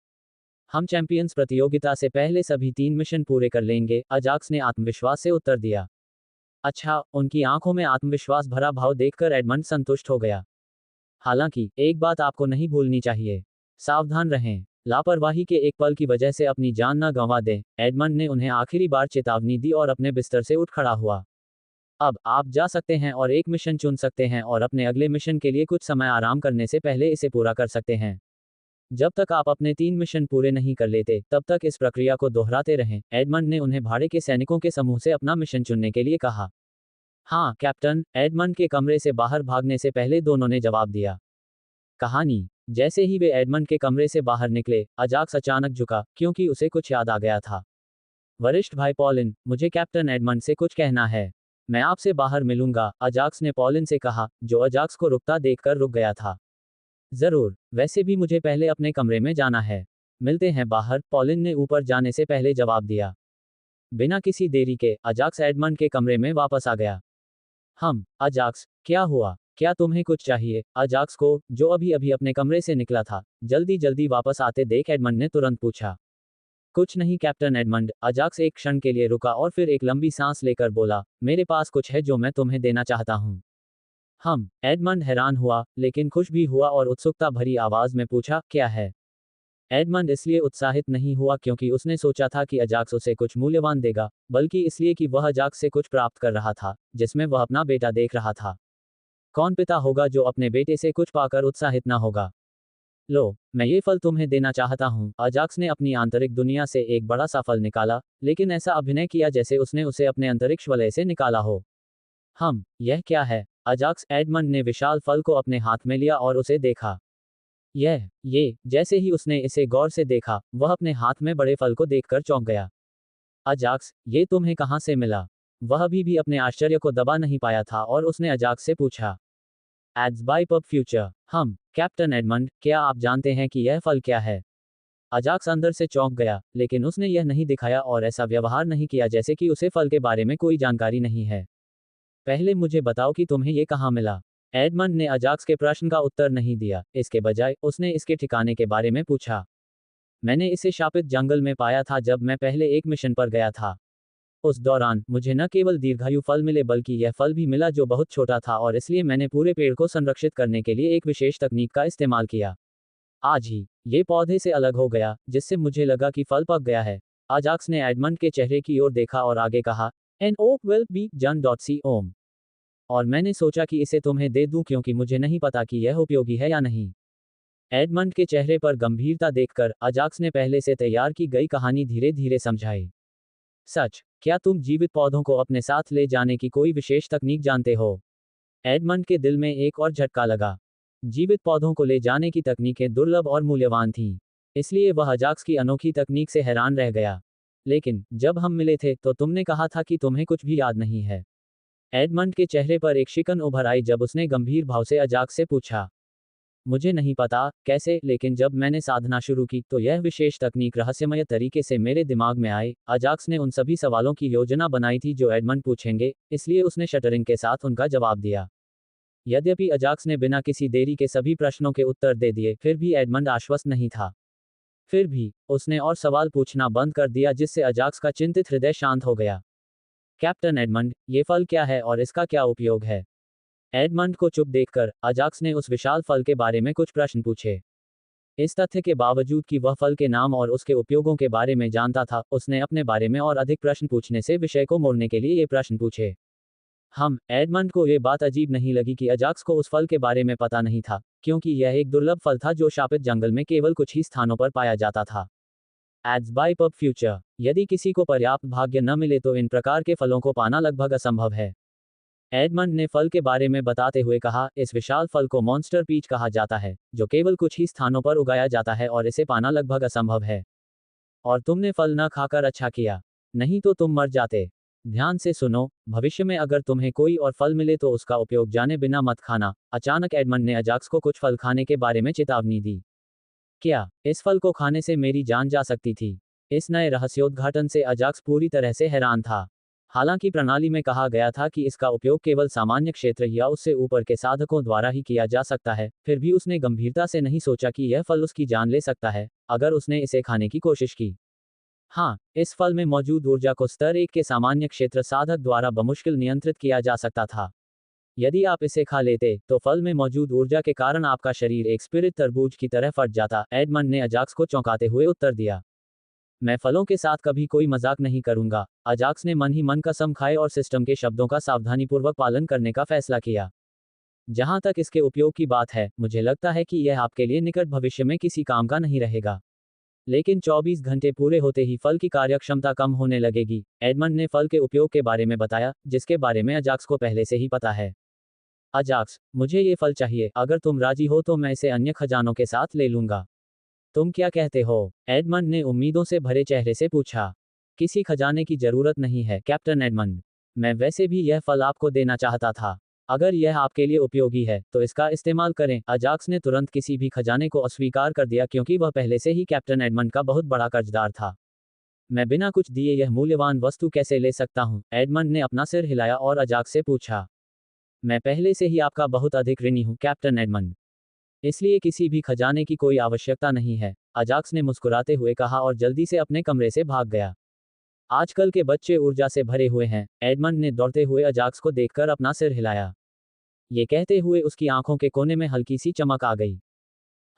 हम चैंपियंस प्रतियोगिता से पहले सभी 3 मिशन पूरे कर लेंगे, अजाक्स ने आत्मविश्वास से उत्तर दिया। अच्छा, उनकी आंखों में आत्मविश्वास भरा भाव देखकर एडमंड संतुष्ट हो गया। हालांकि, एक बात आपको नहीं भूलनी चाहिए। सावधान रहें। लापरवाही के एक पल की वजह से अपनी जान न गंवा दें, एडमंड ने उन्हें आखिरी बार चेतावनी दी और अपने बिस्तर से उठ खड़ा हुआ। अब, आप जा सकते हैं और एक मिशन चुन सकते हैं और अपने अगले मिशन के लिए कुछ समय आराम करने से पहले इसे पूरा कर सकते हैं। जब तक आप अपने 3 मिशन पूरे नहीं कर लेते, तब तक इस प्रक्रिया को दोहराते रहें, एडमंड ने उन्हें भाड़े के सैनिकों के समूह से अपना मिशन चुनने के लिए कहा। हाँ कैप्टन, एडमंड के कमरे से बाहर भागने से पहले दोनों ने जवाब दिया। कहानी। जैसे ही वे एडमंड के कमरे से बाहर निकले, अजाक्स अचानक झुका, क्योंकि उसे कुछ याद आ गया था। वरिष्ठ भाई पॉलिन, मुझे कैप्टन एडमंड से कुछ कहना है। मैं आपसे बाहर मिलूंगा, अजाक्स ने पॉलिन से कहा, जो अजाक्स को रुकता देखकर रुक गया था। जरूर, वैसे भी मुझे पहले अपने कमरे में जाना है। मिलते हैं बाहर, पॉलिन ने ऊपर जाने से पहले जवाब दिया। बिना किसी देरी के, अजाक्स एडमंड के कमरे में वापस आ गया। अजाक्स, क्या हुआ? क्या तुम्हें कुछ चाहिए? अजाक्स को, जो अभी अभी अपने कमरे से निकला था, जल्दी जल्दी वापस आते देख एडमंड ने तुरंत पूछा। कुछ नहीं कैप्टन एडमंड, अजाक्स एक क्षण के लिए रुका और फिर एक लंबी सांस लेकर बोला, मेरे पास कुछ है जो मैं तुम्हें देना चाहता हूँ। एडमंड हैरान हुआ, लेकिन खुश भी हुआ और उत्सुकता भरी आवाज में पूछा, क्या है? एडमंड इसलिए उत्साहित नहीं हुआ क्योंकि उसने सोचा था कि अजाक्स उसे कुछ मूल्यवान देगा, बल्कि इसलिए कि वह अजाक्स से कुछ प्राप्त कर रहा था, जिसमें वह अपना बेटा देख रहा था। कौन पिता होगा जो अपने बेटे से कुछ पाकर उत्साहित न होगा? लो, मैं ये फल तुम्हें देना चाहता हूँ। अजाक्स ने अपनी आंतरिक दुनिया से एक बड़ा सा फल निकाला, लेकिन ऐसा अभिनय किया जैसे उसने उसे अपने अंतरिक्ष वलय से निकाला हो। यह क्या है? अजाक्स, एडमंड ने विशाल फल को अपने हाथ में लिया और उसे देखा। जैसे ही उसने इसे गौर से देखा, वह अपने हाथ में बड़े फल को देखकर चौंक गया। अजाक्स, ये तुम्हें कहाँ से मिला? वह अभी भी अपने आश्चर्य को दबा नहीं पाया था और उसने अजाक्स से पूछा। Ads by pub Future. Captain Edmund, क्या आप जानते हैं कि यह फल क्या है? अजाक्स अंदर से चौंक गया, लेकिन उसने यह नहीं दिखाया और ऐसा व्यवहार नहीं किया जैसे कि उसे फल के बारे में कोई जानकारी नहीं है। पहले मुझे बताओ कि तुम्हें ये कहाँ मिला? एडमंड ने अजाक्स के प्रश्न का उत्तर नहीं दिया, इसके बजाय उसने इसके ठिकाने के बारे में पूछा। मैंने इसे शापित जंगल में पाया था जब मैं पहले एक मिशन पर गया था। उस दौरान मुझे न केवल दीर्घायु फल मिले बल्कि यह फल भी मिला जो बहुत छोटा था और इसलिए मैंने पूरे पेड़ को संरक्षित करने के लिए एक विशेष तकनीक का इस्तेमाल किया। आज ही ये पौधे से अलग हो गया, जिससे मुझे लगा कि फल पक गया है। अजाक्स ने एडमंड के चेहरे की ओर देखा और आगे कहा, एन ओक विल बी जन डॉट सी ओम। और मैंने सोचा कि इसे तुम्हें दे दूं क्योंकि मुझे नहीं पता कि यह उपयोगी है या नहीं। एडमंड के चेहरे पर गंभीरता देखकर अजाक्स ने पहले से तैयार की गई कहानी धीरे धीरे समझाई। सच, क्या तुम जीवित पौधों को अपने साथ ले जाने की कोई विशेष तकनीक जानते हो? एडमंड के दिल में एक और झटका लगा। जीवित पौधों को ले जाने की तकनीकें दुर्लभ और मूल्यवान थीं, इसलिए वह अजाक्स की अनोखी तकनीक से हैरान रह गया। लेकिन जब हम मिले थे तो तुमने कहा था कि तुम्हें कुछ भी याद नहीं है। एडमंड के चेहरे पर एक शिकन उभर आई जब उसने गंभीर भाव से अजाक्स से पूछा। मुझे नहीं पता कैसे, लेकिन जब मैंने साधना शुरू की तो यह विशेष तकनीक रहस्यमय तरीके से मेरे दिमाग में आई। अजाक्स ने उन सभी सवालों की योजना बनाई थी जो एडमंड पूछेंगे, इसलिए उसने शटरिंग के साथ उनका जवाब दिया। यद्यपि अजाक्स ने बिना किसी देरी के सभी प्रश्नों के उत्तर दे दिए, फिर भी एडमंड आश्वस्त नहीं था। फिर भी उसने और सवाल पूछना बंद कर दिया, जिससे अजाक्स का चिंतित हृदय शांत हो गया। कैप्टन एडमंड, ये फल क्या है और इसका क्या उपयोग है? एडमंड को चुप देखकर अजाक्स ने उस विशाल फल के बारे में कुछ प्रश्न पूछे। इस तथ्य के बावजूद कि वह फल के नाम और उसके उपयोगों के बारे में जानता था, उसने अपने बारे में और अधिक प्रश्न पूछने से विषय को मोड़ने के लिए ये प्रश्न पूछे। एडमंड को ये बात अजीब नहीं लगी कि अजाक्स को उस फल के बारे में पता नहीं था, क्योंकि यह एक दुर्लभ फल था जो शापित जंगल में केवल कुछ ही स्थानों पर पाया जाता था। Ads by pub Future. यदि किसी को पर्याप्त भाग्य न मिले तो इन प्रकार के फलों को पाना लगभग असंभव है। एडमंड ने फल के बारे में बताते हुए कहा, इस विशाल फल को मॉन्स्टर पीच कहा जाता है, जो केवल कुछ ही स्थानों पर उगाया जाता है और इसे पाना लगभग असंभव है। और तुमने फल न खाकर अच्छा किया, नहीं तो तुम मर जाते। ध्यान से सुनो, भविष्य में अगर तुम्हें कोई और फल मिले तो उसका उपयोग जाने बिना मत खाना। अचानक एडमंड ने अजाक्स को कुछ फल खाने के बारे में चेतावनी दी। क्या इस फल को खाने से मेरी जान जा सकती थी? इस नए रहस्योद्घाटन से अजाक्स पूरी तरह से हैरान था। हालांकि प्रणाली में कहा गया था कि इसका उपयोग केवल सामान्य क्षेत्र या उससे ऊपर के साधकों द्वारा ही किया जा सकता है, फिर भी उसने गंभीरता से नहीं सोचा कि यह फल उसकी जान ले सकता है अगर उसने इसे खाने की कोशिश की। इस फल में मौजूद ऊर्जा को स्तर 1 के सामान्य क्षेत्र साधक द्वारा बमुश्किल नियंत्रित किया जा सकता था। यदि आप इसे खा लेते तो फल में मौजूद ऊर्जा के कारण आपका शरीर एक स्पिरिट तरबूज की तरह फट जाता। एडमंड ने अजाक्स को चौंकाते हुए उत्तर दिया। मैं फलों के साथ कभी कोई मजाक नहीं करूंगा। अजाक्स ने मन ही मन कसम खाए और सिस्टम के शब्दों का सावधानीपूर्वक पालन करने का फैसला किया। जहां तक इसके उपयोग की बात है, मुझे लगता है कि यह आपके लिए निकट भविष्य में किसी काम का नहीं रहेगा। लेकिन 24 घंटे पूरे होते ही फल की कार्यक्षमता कम होने लगेगी। एडमंड ने फल के उपयोग के बारे में बताया, जिसके बारे में अजाक्स को पहले से ही पता है। अजाक्स, मुझे ये फल चाहिए, अगर तुम राजी हो तो मैं इसे अन्य खजानों के साथ ले लूंगा। तुम क्या कहते हो? एडमंड ने उम्मीदों से भरे चेहरे से पूछा। किसी खजाने की जरूरत नहीं है, कैप्टन एडमंड। मैं वैसे भी यह फल आपको देना चाहता था। अगर यह आपके लिए उपयोगी है, तो इसका इस्तेमाल करें। अजाक्स ने तुरंत किसी भी खजाने को अस्वीकार कर दिया क्योंकि वह पहले से ही कैप्टन एडमंड का बहुत बड़ा कर्जदार था। मैं बिना कुछ दिए यह मूल्यवान वस्तु कैसे ले सकता हूँ? एडमंड ने अपना सिर हिलाया और अजाक्स से पूछा। मैं पहले से ही आपका बहुत अधिक ऋणी हूँ, कैप्टन एडमंड। इसलिए किसी भी खजाने की कोई आवश्यकता नहीं है, अजाक्स ने मुस्कुराते हुए कहा और जल्दी से अपने कमरे से भाग गया। आजकल के बच्चे ऊर्जा से भरे हुए हैं, एडमंड ने दौड़ते हुए अजाक्स को देखकर अपना सिर हिलाया। ये कहते हुए उसकी आंखों के कोने में हल्की सी चमक आ गई।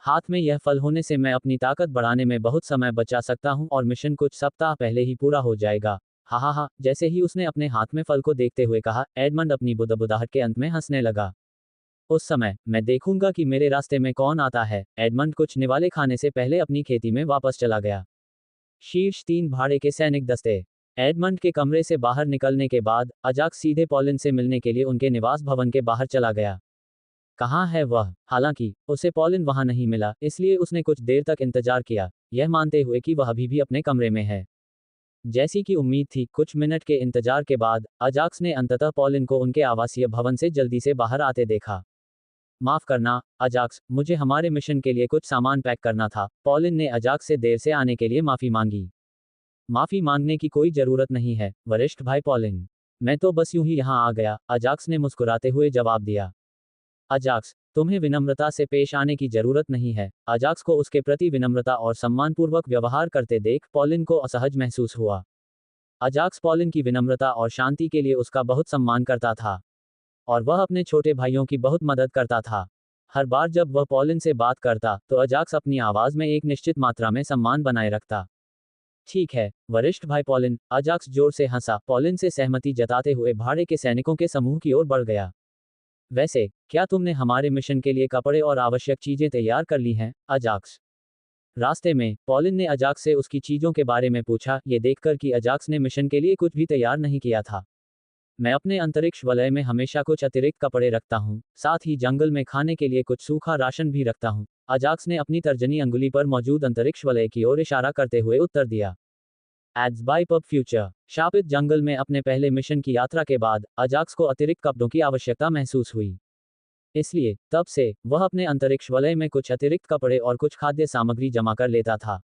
हाथ में यह फल होने से मैं अपनी ताकत बढ़ाने में बहुत समय बचा सकता हूं और मिशन कुछ सप्ताह पहले ही पूरा हो जाएगा। हा हा हा, जैसे ही उसने अपने हाथ में फल को देखते हुए कहा, एडमंड अपनी बुदबुदाहट के अंत में हंसने लगा। उस समय मैं देखूंगा कि मेरे रास्ते में कौन आता है। एडमंड कुछ निवाले खाने से पहले अपनी खेती में वापस चला गया। शीर्ष 3 भाड़े के सैनिक दस्ते। एडमंड के कमरे से बाहर निकलने के बाद अजाक्स सीधे पॉलिन से मिलने के लिए उनके निवास भवन के बाहर चला गया। कहाँ है वह? हालांकि उसे पॉलिन वहां नहीं मिला, इसलिए उसने कुछ देर तक इंतजार किया, यह मानते हुए कि वह अभी भी अपने कमरे में है। जैसी कि उम्मीद थी, कुछ मिनट के इंतजार के बाद अजाक्स ने अंततः पॉलिन को उनके आवासीय भवन से जल्दी से बाहर आते देखा। माफ करना, अजाक्स, मुझे हमारे मिशन के लिए कुछ सामान पैक करना था। पॉलिन ने अजाक्स से देर से आने के लिए माफी मांगी। माफी मांगने की कोई जरूरत नहीं है, वरिष्ठ भाई पॉलिन। मैं तो बस यूं ही यहां आ गया, अजाक्स ने मुस्कुराते हुए जवाब दिया। अजाक्स, तुम्हें विनम्रता से पेश आने की जरूरत नहीं है। अजाक्स को उसके प्रति विनम्रता और सम्मानपूर्वक व्यवहार करते देख पॉलिन को असहज महसूस हुआ। अजाक्स पॉलिन की विनम्रता और शांति के लिए उसका बहुत सम्मान करता था, और वह अपने छोटे भाइयों की बहुत मदद करता था। हर बार जब वह पॉलिन से बात करता, तो अजाक्स अपनी आवाज में एक निश्चित मात्रा में सम्मान बनाए रखता। ठीक है, वरिष्ठ भाई पॉलिन, अजाक्स जोर से हंसा। पॉलिन से सहमति जताते हुए भाड़े के सैनिकों के समूह की ओर बढ़ गया। वैसे, क्या तुमने हमारे मिशन के लिए कपड़े और आवश्यक चीजें तैयार कर ली हैं, अजाक्स? रास्ते में पॉलिन ने अजाक्स से उसकी चीजों के बारे में पूछा, ये देखकर कि अजाक्स ने मिशन के लिए कुछ भी तैयार नहीं किया था। मैं अपने अंतरिक्ष वलय में हमेशा कुछ अतिरिक्त कपड़े रखता हूँ, साथ ही जंगल में खाने के लिए कुछ सूखा राशन भी रखता हूँ। अजाक्स ने अपनी तर्जनी अंगुली पर मौजूद अंतरिक्ष वलय की ओर इशारा करते हुए उत्तर दिया। Ads by pub future. शापित जंगल में अपने पहले मिशन की यात्रा के बाद अजाक्स को अतिरिक्त कपड़ों की आवश्यकता महसूस हुई। इसलिए तब से वह अपने अंतरिक्ष वलय में कुछ अतिरिक्त कपड़े और कुछ खाद्य सामग्री जमा कर लेता था।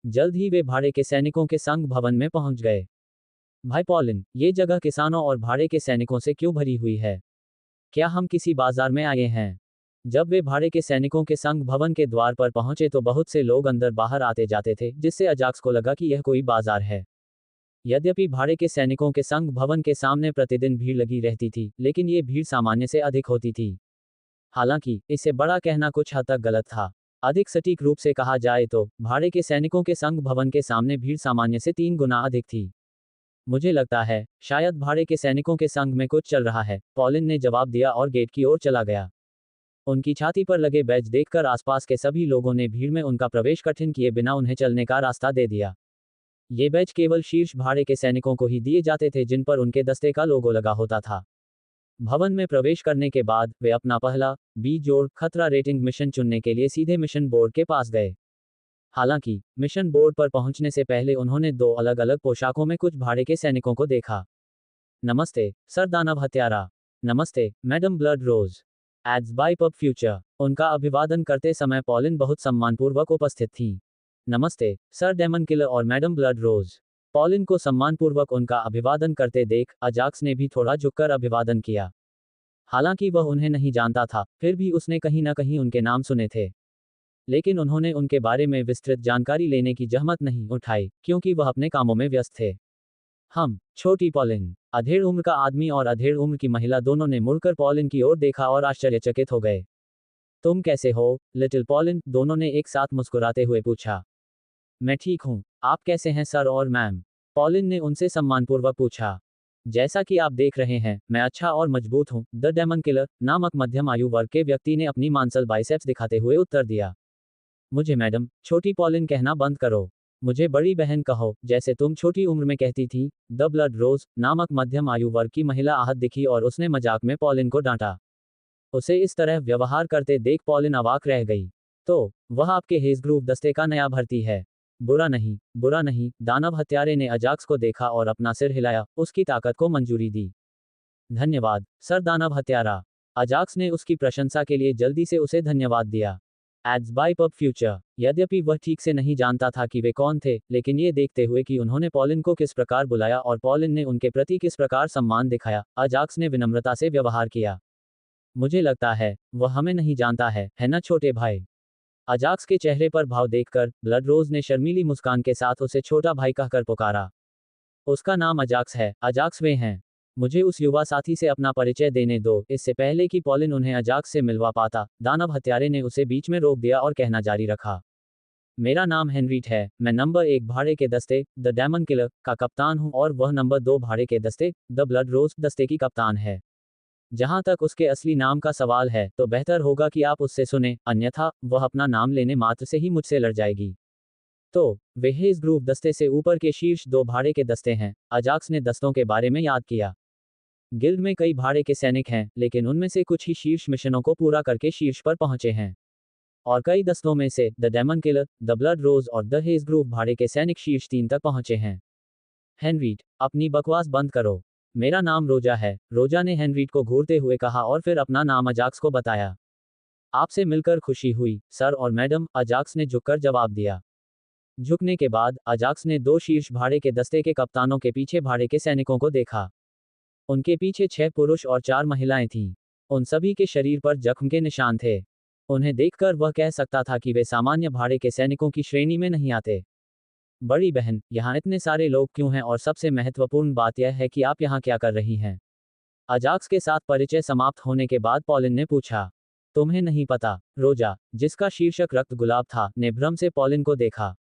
जल्द ही वे भाड़े के सैनिकों के संघ भवन में पहुंच गए। भाई पॉलिन, ये जगह किसानों और भाड़े के सैनिकों से क्यों भरी हुई है? क्या हम किसी बाजार में आए हैं? जब वे भाड़े के सैनिकों के संघ भवन के द्वार पर पहुंचे तो बहुत से लोग अंदर बाहर आते जाते थे, जिससे अजाक्स को लगा कि यह कोई बाजार है। यद्यपि भाड़े के सैनिकों के संघ भवन के सामने प्रतिदिन भीड़ लगी रहती थी, लेकिन ये भीड़ सामान्य से अधिक होती थी। हालांकि इसे बड़ा कहना कुछ हद तक गलत था। अधिक सटीक रूप से कहा जाए तो भाड़े के सैनिकों के संघ भवन के सामने भीड़ सामान्य से 3 गुना अधिक थी। मुझे लगता है, शायद भाड़े के सैनिकों के संघ में कुछ चल रहा है, पॉलिन ने जवाब दिया और गेट की ओर चला गया। उनकी छाती पर लगे बैज देखकर आसपास के सभी लोगों ने भीड़ में उनका प्रवेश कठिन किए बिना उन्हें चलने का रास्ता दे दिया। ये बैज केवल शीर्ष भाड़े के सैनिकों को ही दिए जाते थे जिन पर उनके दस्ते का लोगो लगा होता था। भवन में प्रवेश करने के बाद वे अपना पहला B- खतरा रेटिंग मिशन चुनने के लिए सीधे मिशन बोर्ड के पास गए। हालांकि मिशन बोर्ड पर पहुंचने से पहले उन्होंने 2 अलग अलग पोशाकों में कुछ भाड़े के सैनिकों को देखा। नमस्ते, सर दानव हत्यारा। नमस्ते, madam Blood Rose. Ads by pub future. उनका अभिवादन करते समय पॉलिन बहुत सम्मानपूर्वक उपस्थित थी। नमस्ते, सर डेमन किलर और मैडम ब्लड रोज। पॉलिन को सम्मानपूर्वक उनका अभिवादन करते देख अजाक्स ने भी थोड़ा झुककर अभिवादन किया। हालांकि वह उन्हें नहीं जानता था, फिर भी उसने कहीं न कहीं उनके नाम सुने थे। लेकिन उन्होंने उनके बारे में विस्तृत जानकारी लेने की जहमत नहीं उठाई, क्योंकि वह अपने कामों में व्यस्त थे। हम छोटी पॉलिन। अधेड़ उम्र का आदमी और अधेड़ उम्र की महिला दोनों ने मुड़कर पॉलिन की ओर देखा और आश्चर्यचकित हो गए। तुम कैसे हो, लिटिल पॉलिन? दोनों ने एक साथ मुस्कुराते हुए पूछा। मैं ठीक हूँ, आप कैसे हैं सर और मैम? पॉलिन ने उनसे सम्मानपूर्वक पूछा। जैसा कि आप देख रहे हैं, मैं अच्छा और मजबूत हूँ, द डेमन किलर नामक मध्यम आयु वर्ग के व्यक्ति ने अपनी मांसल बाइसेप्स दिखाते हुए उत्तर दिया। मुझे मैडम छोटी पॉलिन कहना बंद करो। मुझे बड़ी बहन कहो, जैसे तुम छोटी उम्र में कहती थी। द ब्लड रोज नामक मध्यम आयु वर्ग की महिला आहत दिखी और उसने मजाक में पॉलिन को डांटा। उसे इस तरह व्यवहार करते देख पॉलिन अवाक रह गई। तो वह आपके हेज ग्रुप दस्ते का नया भर्ती है। बुरा नहीं, बुरा नहीं। दानव हत्यारे ने अजाक्स को देखा और अपना सिर हिलाया, उसकी ताकत को मंजूरी दी। धन्यवाद सर दानव हत्यारा। अजाक्स ने उसकी प्रशंसा के लिए जल्दी से उसे धन्यवाद दिया। Ads by pub Future. यद्यपि वह ठीक से नहीं जानता था कि वे कौन थे, लेकिन ये देखते हुए कि उन्होंने पॉलिन को किस प्रकार बुलाया और पॉलिन ने उनके प्रति किस प्रकार सम्मान दिखाया, अजाक्स ने विनम्रता से व्यवहार किया। मुझे लगता है वह हमें नहीं जानता है ना छोटे भाई। अजाक्स के चेहरे पर भाव देखकर ब्लड रोज ने शर्मीली मुस्कान के साथ उसे छोटा भाई कहकर पुकारा। उसका नाम अजाक्स है, अजाक्स वे हैं। मुझे उस युवा साथी से अपना परिचय देने दो। इससे पहले कि पॉलिन उन्हें अजाक्स से मिलवा पाता, दानव हत्यारे ने उसे बीच में रोक दिया और कहना जारी रखा। मेरा नाम हेनरीट है। मैं नंबर 1 भाड़े के दस्ते द डेमन किलर का कप्तान हूं और वह नंबर 2 भाड़े के दस्ते द ब्लड रोज दस्ते की कप्तान है। जहां तक उसके असली नाम का सवाल है, तो बेहतर होगा कि आप उससे सुने, अन्यथा वह अपना नाम लेने मात्र से ही मुझसे लड़ जाएगी। तो वे हेज ग्रुप दस्ते से ऊपर के शीर्ष 2 भाड़े के दस्ते हैं। अजाक्स ने दस्तों के बारे में याद किया। गिल्ड में कई भाड़े के सैनिक हैं, लेकिन उनमें से कुछ ही शीर्ष मिशनों को पूरा करके शीर्ष पर पहुंचे हैं। और कई दस्तों में से the Demon Killer, the Blood Rose और द हेज ग्रुप भाड़े के सैनिक शीर्ष 3 तक पहुंचे हैं। हेनरीट, अपनी बकवास बंद करो। मेरा नाम रोजा है। रोजा ने हेनरीट को घूरते हुए कहा और फिर अपना नाम अजाक्स को बताया। आपसे मिलकर खुशी हुई सर और मैडम, अजाक्स ने झुककर जवाब दिया। झुकने के बाद अजाक्स ने 2 शीर्ष भाड़े के दस्ते के कप्तानों के पीछे भाड़े के सैनिकों को देखा। उनके पीछे 6 पुरुष और 4 महिलाएं थीं। उन सभी के शरीर पर जख्म के निशान थे। उन्हें देखकर वह कह सकता था कि वे सामान्य भाड़े के सैनिकों की श्रेणी में नहीं आते। बड़ी बहन, यहाँ इतने सारे लोग क्यों हैं और सबसे महत्वपूर्ण बात यह है कि आप यहाँ क्या कर रही हैं? अजाक्स के साथ परिचय समाप्त होने के बाद पॉलिन ने पूछा। तुम्हें नहीं पता? रोजा, जिसका शीर्षक रक्त गुलाब था, ने भ्रम से पॉलिन को देखा।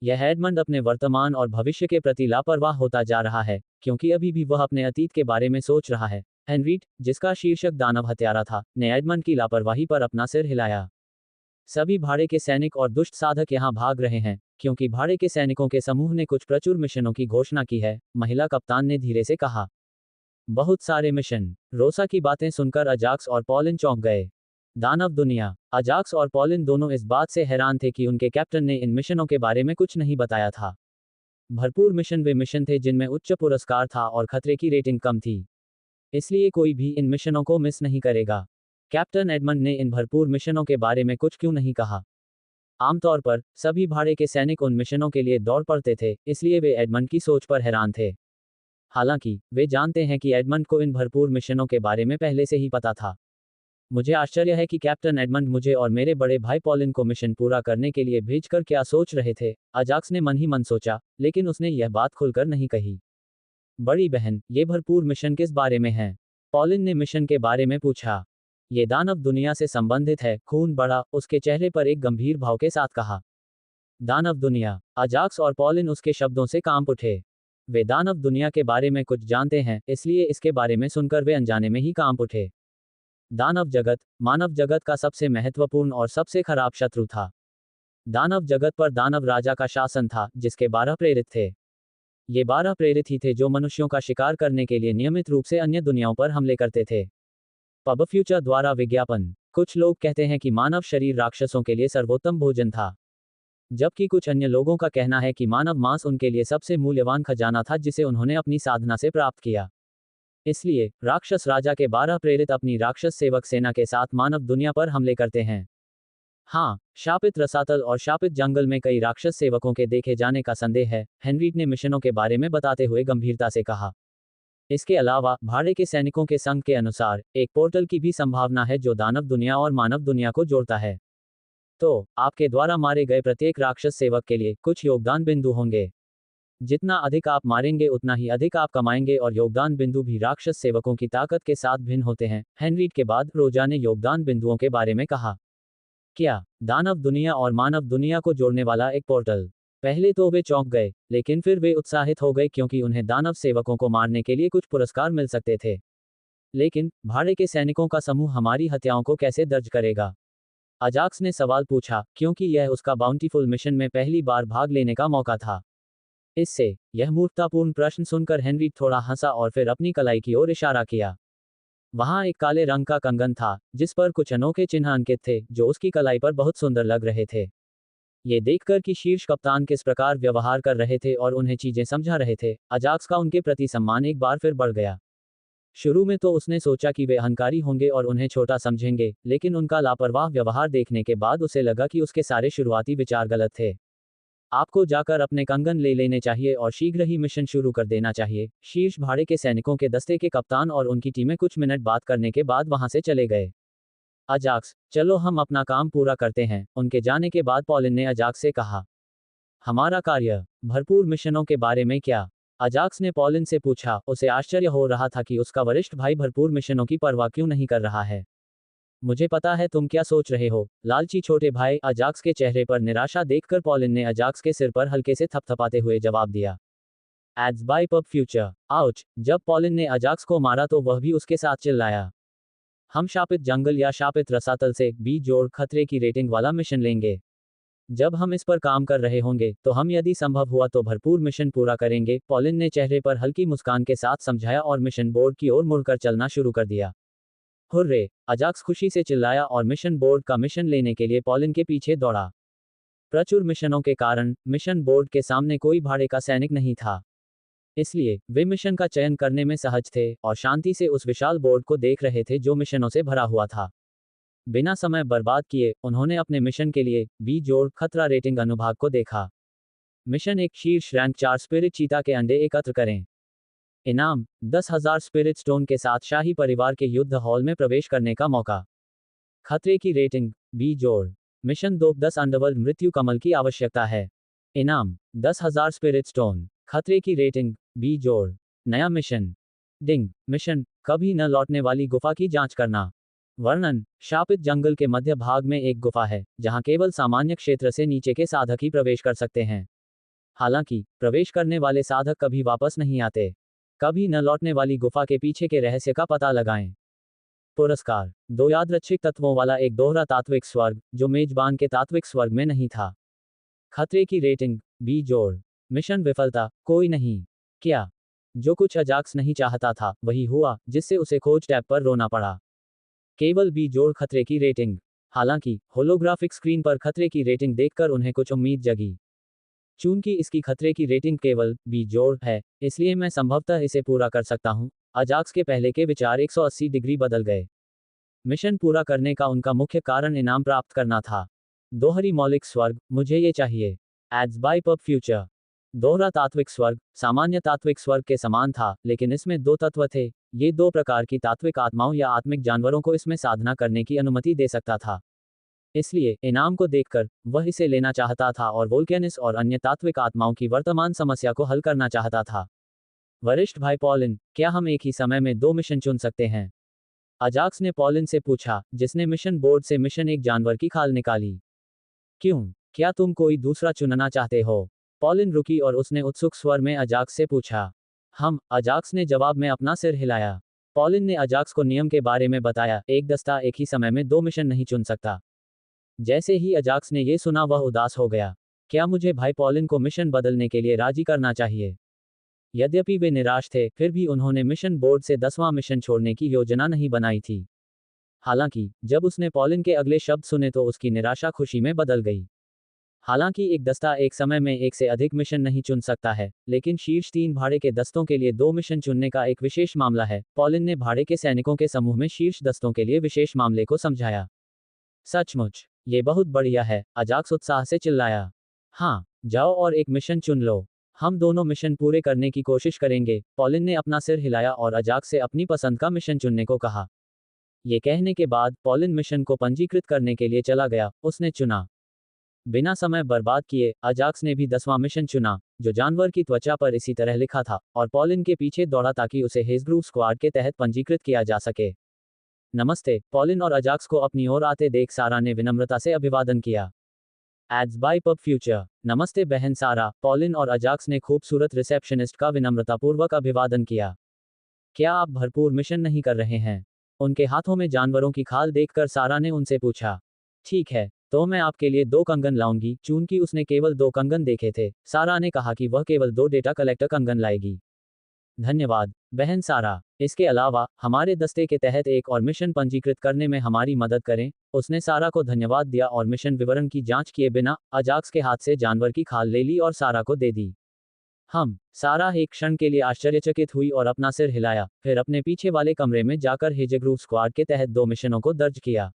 यह एडमंड अपने वर्तमान और भविष्य के प्रति लापरवाह होता जा रहा है, क्योंकि अभी भी वह अपने अतीत के बारे में सोच रहा है। हेनरीट, जिसका शीर्षक दानव हत्यारा था, ने एडमंड की लापरवाही पर अपना सिर हिलाया। सभी भाड़े के सैनिक और दुष्ट साधक यहाँ भाग रहे हैं, क्योंकि भाड़े के सैनिकों के समूह ने कुछ प्रचुर मिशनों की घोषणा की है, महिला कप्तान ने धीरे से कहा। बहुत सारे मिशन। रोसा की बातें सुनकर अजाक्स और पॉलिन चौंक गए। दानव दुनिया। अजाक्स और पॉलिन दोनों इस बात से हैरान थे कि उनके कैप्टन ने इन मिशनों के बारे में कुछ नहीं बताया था। भरपूर मिशन वे मिशन थे जिनमें उच्च पुरस्कार था और खतरे की रेटिंग कम थी। इसलिए कोई भी इन मिशनों को मिस नहीं करेगा। कैप्टन एडमंड ने इन भरपूर मिशनों के बारे में कुछ क्यों नहीं कहा? आमतौर पर सभी भाड़े के सैनिक उन मिशनों के लिए दौड़ पड़ते थे, इसलिए वे एडमंड की सोच पर हैरान थे। हालांकि वे जानते हैं कि एडमंड को इन भरपूर मिशनों के बारे में पहले से ही पता था। मुझे आश्चर्य है कि कैप्टन एडमंड मुझे और मेरे बड़े भाई पॉलिन को मिशन पूरा करने के लिए भेजकर क्या सोच रहे थे, अजाक्स ने मन ही मन सोचा, लेकिन उसने यह बात खुलकर नहीं कही। बड़ी बहन, ये भरपूर मिशन किस बारे में है? पॉलिन ने मिशन के बारे में पूछा। ये दानव दुनिया से संबंधित है, खून बढ़ा, उसके चेहरे पर एक गंभीर भाव के साथ कहा। दानव दुनिया। अजाक्स और पॉलिन उसके शब्दों से कांप उठे। वे दानव दुनिया के बारे में कुछ जानते हैं, इसलिए इसके बारे में सुनकर वे अनजाने में ही कांप उठे। दानव जगत, मानव जगत का सबसे महत्वपूर्ण और सबसे खराब शत्रु था। दानव जगत पर दानव राजा का शासन था, जिसके 12 प्रेरित थे। ये 12 प्रेरित ही थे जो मनुष्यों का शिकार करने के लिए नियमित रूप से अन्य दुनियाओं पर हमले करते थे। पब फ्यूचर द्वारा विज्ञापन। कुछ लोग कहते हैं कि मानव शरीर राक्षसों के लिए सर्वोत्तम भोजन था, जबकि कुछ अन्य लोगों का कहना है कि मानव मांस उनके लिए सबसे मूल्यवान खजाना था जिसे उन्होंने अपनी साधना से प्राप्त किया। इसलिए राक्षस राजा के 12 प्रेरित अपनी राक्षस सेवक सेना के साथ मानव दुनिया पर हमले करते हैं। हाँ, शापित रसातल और शापित जंगल में कई राक्षस सेवकों के देखे जाने का संदेह है, हेनरीट ने मिशनों के बारे में बताते हुए गंभीरता से कहा। इसके अलावा भाड़े के सैनिकों के संघ के अनुसार एक पोर्टल की भी संभावना है जो दानव दुनिया और मानव दुनिया को जोड़ता है। तो आपके द्वारा मारे गए प्रत्येक राक्षस सेवक के लिए कुछ योगदान बिंदु होंगे। जितना अधिक आप मारेंगे उतना ही अधिक आप कमाएंगे और योगदान बिंदु भी राक्षस सेवकों की ताकत के साथ भिन्न होते हैं। हेनरीट के बाद रोजा ने योगदान बिंदुओं के बारे में कहा। क्या? दानव दुनिया और मानव दुनिया को जोड़ने वाला एक पोर्टल? पहले तो वे चौंक गए, लेकिन फिर वे उत्साहित हो गए क्योंकि उन्हें दानव सेवकों को मारने के लिए कुछ पुरस्कार मिल सकते थे। लेकिन भाड़े के सैनिकों का समूह हमारी हत्याओं को कैसे दर्ज करेगा? अजाक्स ने सवाल पूछा, क्योंकि यह उसका बाउंटीफुल मिशन में पहली बार भाग लेने का मौका था। इससे यह मूर्खतापूर्ण प्रश्न सुनकर हेनरी थोड़ा हंसा और फिर अपनी कलाई की ओर इशारा किया। वहां एक काले रंग का कंगन था, जिस पर कुछ अनोखे चिन्ह अंकित थे, जो उसकी कलाई पर बहुत सुंदर लग रहे थे। ये देखकर कि शीर्ष कप्तान किस प्रकार व्यवहार कर रहे थे और उन्हें चीजें समझा रहे थे, अजाक्स का उनके प्रति सम्मान एक बार फिर बढ़ गया। शुरू में तो उसने सोचा कि वे अहंकारी होंगे और उन्हें छोटा समझेंगे, लेकिन उनका लापरवाह व्यवहार देखने के बाद उसे लगा कि उसके सारे शुरुआती विचार गलत थे। आपको जाकर अपने कंगन ले लेने चाहिए और शीघ्र ही मिशन शुरू कर देना चाहिए। शीर्ष भाड़े के सैनिकों के दस्ते के कप्तान और उनकी टीमें कुछ मिनट बात करने के बाद वहां से चले गए। अजाक्स, चलो हम अपना काम पूरा करते हैं। उनके जाने के बाद पॉलिन ने अजाक्स से कहा। हमारा कार्य भरपूर मिशनों के बारे में क्या? अजाक्स ने पॉलिन से पूछा। उसे आश्चर्य हो रहा था कि उसका वरिष्ठ भाई भरपूर मिशनों की परवाह क्यों नहीं कर रहा है। मुझे पता है तुम क्या सोच रहे हो, लालची छोटे भाई। अजाक्स के चेहरे पर निराशा देखकर पॉलिन ने अजाक्स के सिर पर हल्के से थपथपाते हुए जवाब दिया। Ads by pub Future. Ouch. जब पॉलिन ने अजाक्स को मारा तो वह भी उसके साथ चिल्लाया। हम शापित जंगल या शापित रसातल से बी जोड़ खतरे की रेटिंग वाला मिशन लेंगे। जब हम इस पर काम कर रहे होंगे तो हम यदि संभव हुआ तो भरपूर मिशन पूरा करेंगे। पॉलिन ने चेहरे पर हल्की मुस्कान के साथ समझाया और मिशन बोर्ड की ओर मुड़कर चलना शुरू कर दिया। हुर्रे! अजाक्स खुशी से चिल्लाया और मिशन बोर्ड का मिशन लेने के लिए पॉलिन के पीछे दौड़ा। प्रचुर मिशनों के कारण मिशन बोर्ड के सामने कोई भाड़े का सैनिक नहीं था। इसलिए वे मिशन का चयन करने में सहज थे और शांति से उस विशाल बोर्ड को देख रहे थे जो मिशनों से भरा हुआ था। बिना समय बर्बाद किए उन्होंने अपने मिशन के लिए बी जोड़ खतरा रेटिंग अनुभाग को देखा। मिशन एक शीर्ष रैंक 4 स्पिरिट चीता के अंडे एकत्र करें। इनाम 10,000 स्पिरिट स्टोन के साथ शाही परिवार के युद्ध हॉल में प्रवेश करने का मौका। खतरे की रेटिंग बी जोड़। मिशन 2 10 अंडरवर्ल्ड मृत्यु कमल की आवश्यकता है। इनाम 10,000 स्पिरिट स्टोन। खतरे की रेटिंग बी जोड़। नया मिशन डिंग। मिशन कभी न लौटने वाली गुफा की जांच करना। वर्णन शापित जंगल के मध्य भाग में एक गुफा है, जहां केवल सामान्य क्षेत्र से नीचे के साधक ही प्रवेश कर सकते हैं। हालांकि प्रवेश करने वाले साधक कभी वापस नहीं आते। कभी न लौटने वाली गुफा के पीछे के रहस्य का पता लगाएं। पुरस्कार 2 यादृच्छिक तत्वों वाला एक दोहरा तात्विक स्वर्ग, जो मेजबान के तात्विक स्वर्ग में नहीं था। खतरे की रेटिंग बी जोड़। मिशन विफलता कोई नहीं। क्या? जो कुछ अजाक्स नहीं चाहता था वही हुआ, जिससे उसे खोज टैब पर रोना पड़ा। केवल बी जोड़ खतरे की रेटिंग। हालांकि होलोग्राफिक स्क्रीन पर खतरे की रेटिंग देखकर उन्हें कुछ उम्मीद जगी। चूंकि इसकी खतरे की रेटिंग केवल बी जोड़ है, इसलिए मैं संभवतः इसे पूरा कर सकता हूं। अजाक्स के पहले के विचार 180 डिग्री बदल गए। मिशन पूरा करने का उनका मुख्य कारण इनाम प्राप्त करना था। दोहरी मौलिक स्वर्ग, मुझे ये चाहिए। Ads by pub Future. दोहरा तात्विक स्वर्ग सामान्य तात्विक स्वर्ग के समान था, लेकिन इसमें 2 तत्व थे। ये 2 प्रकार की तात्विक आत्माओं या आत्मिक जानवरों को इसमें साधना करने की अनुमति दे सकता था। इसलिए इनाम को देखकर वह इसे लेना चाहता था और वोल्केनिस और अन्य तात्विक आत्माओं की वर्तमान समस्या को हल करना चाहता था। वरिष्ठ भाई पॉलिन, क्या हम एक ही समय में 2 मिशन चुन सकते हैं? अजाक्स ने पॉलिन से पूछा, जिसने मिशन बोर्ड से मिशन एक जानवर की खाल निकाली। क्यों? क्या तुम कोई दूसरा चुनना चाहते हो? पॉलिन रुकी और उसने उत्सुक स्वर में अजाक्स से पूछा। अजाक्स ने जवाब में अपना सिर हिलाया। पॉलिन ने अजाक्स को नियम के बारे में बताया, एक दस्ता एक ही समय में 2 मिशन नहीं चुन सकता। जैसे ही अजाक्स ने ये सुना वह उदास हो गया। क्या मुझे भाई पॉलिन को मिशन बदलने के लिए राजी करना चाहिए? यद्यपि वे निराश थे, फिर भी उन्होंने मिशन बोर्ड से 10वां मिशन छोड़ने की योजना नहीं बनाई थी। हालांकि जब उसने पॉलिन के अगले शब्द सुने तो उसकी निराशा खुशी में बदल गई। हालांकि एक दस्ता एक समय में एक से अधिक मिशन नहीं चुन सकता है, लेकिन शीर्ष 3 भाड़े के दस्तों के लिए 2 मिशन चुनने का एक विशेष मामला है। पॉलिन ने भाड़े के सैनिकों के समूह में शीर्ष दस्तों के लिए विशेष मामले को समझाया। सचमुच ये बहुत बढ़िया है, अजाक्स उत्साह से चिल्लाया। हाँ, जाओ और एक मिशन चुन लो। हम दोनों मिशन पूरे करने की कोशिश करेंगे। पॉलिन ने अपना सिर हिलाया और अजाक्स से अपनी पसंद का मिशन चुनने को कहा। ये कहने के बाद पॉलिन मिशन को पंजीकृत करने के लिए चला गया। उसने चुना। बिना समय बर्बाद किए अजाक्स ने भी 10वां मिशन चुना, जो जानवर की त्वचा पर इसी तरह लिखा था, और पॉलिन के पीछे दौड़ा ताकि उसे हेजग्रूव स्क्वाड के तहत पंजीकृत किया जा सके। नमस्ते। पॉलिन और अजाक्स को अपनी ओर आते देख सारा ने विनम्रता से अभिवादन किया। Ads by pub Future. नमस्ते बहन सारा। पॉलिन और अजाक्स ने खूबसूरत रिसेप्शनिस्ट का विनम्रतापूर्वक अभिवादन किया। क्या आप भरपूर मिशन नहीं कर रहे हैं? उनके हाथों में जानवरों की खाल देखकर सारा ने उनसे पूछा। ठीक है, तो मैं आपके लिए 2 कंगन लाऊंगी। चूंकि उसने केवल 2 कंगन देखे थे, सारा ने कहा कि वह केवल 2 डेटा कलेक्टर कंगन लाएगी। धन्यवाद, बहन सारा। इसके अलावा, हमारे दस्ते के तहत एक और मिशन पंजीकृत करने में हमारी मदद करें। उसने सारा को धन्यवाद दिया और मिशन विवरण की जांच किए बिना अजाक्स के हाथ से जानवर की खाल ले ली और सारा को दे दी। सारा एक क्षण के लिए आश्चर्यचकित हुई और अपना सिर हिलाया, फिर अपने पीछे वाले कमरे में जाकर हेजेग्रूव स्क्वाड के तहत 2 मिशनों को दर्ज किया।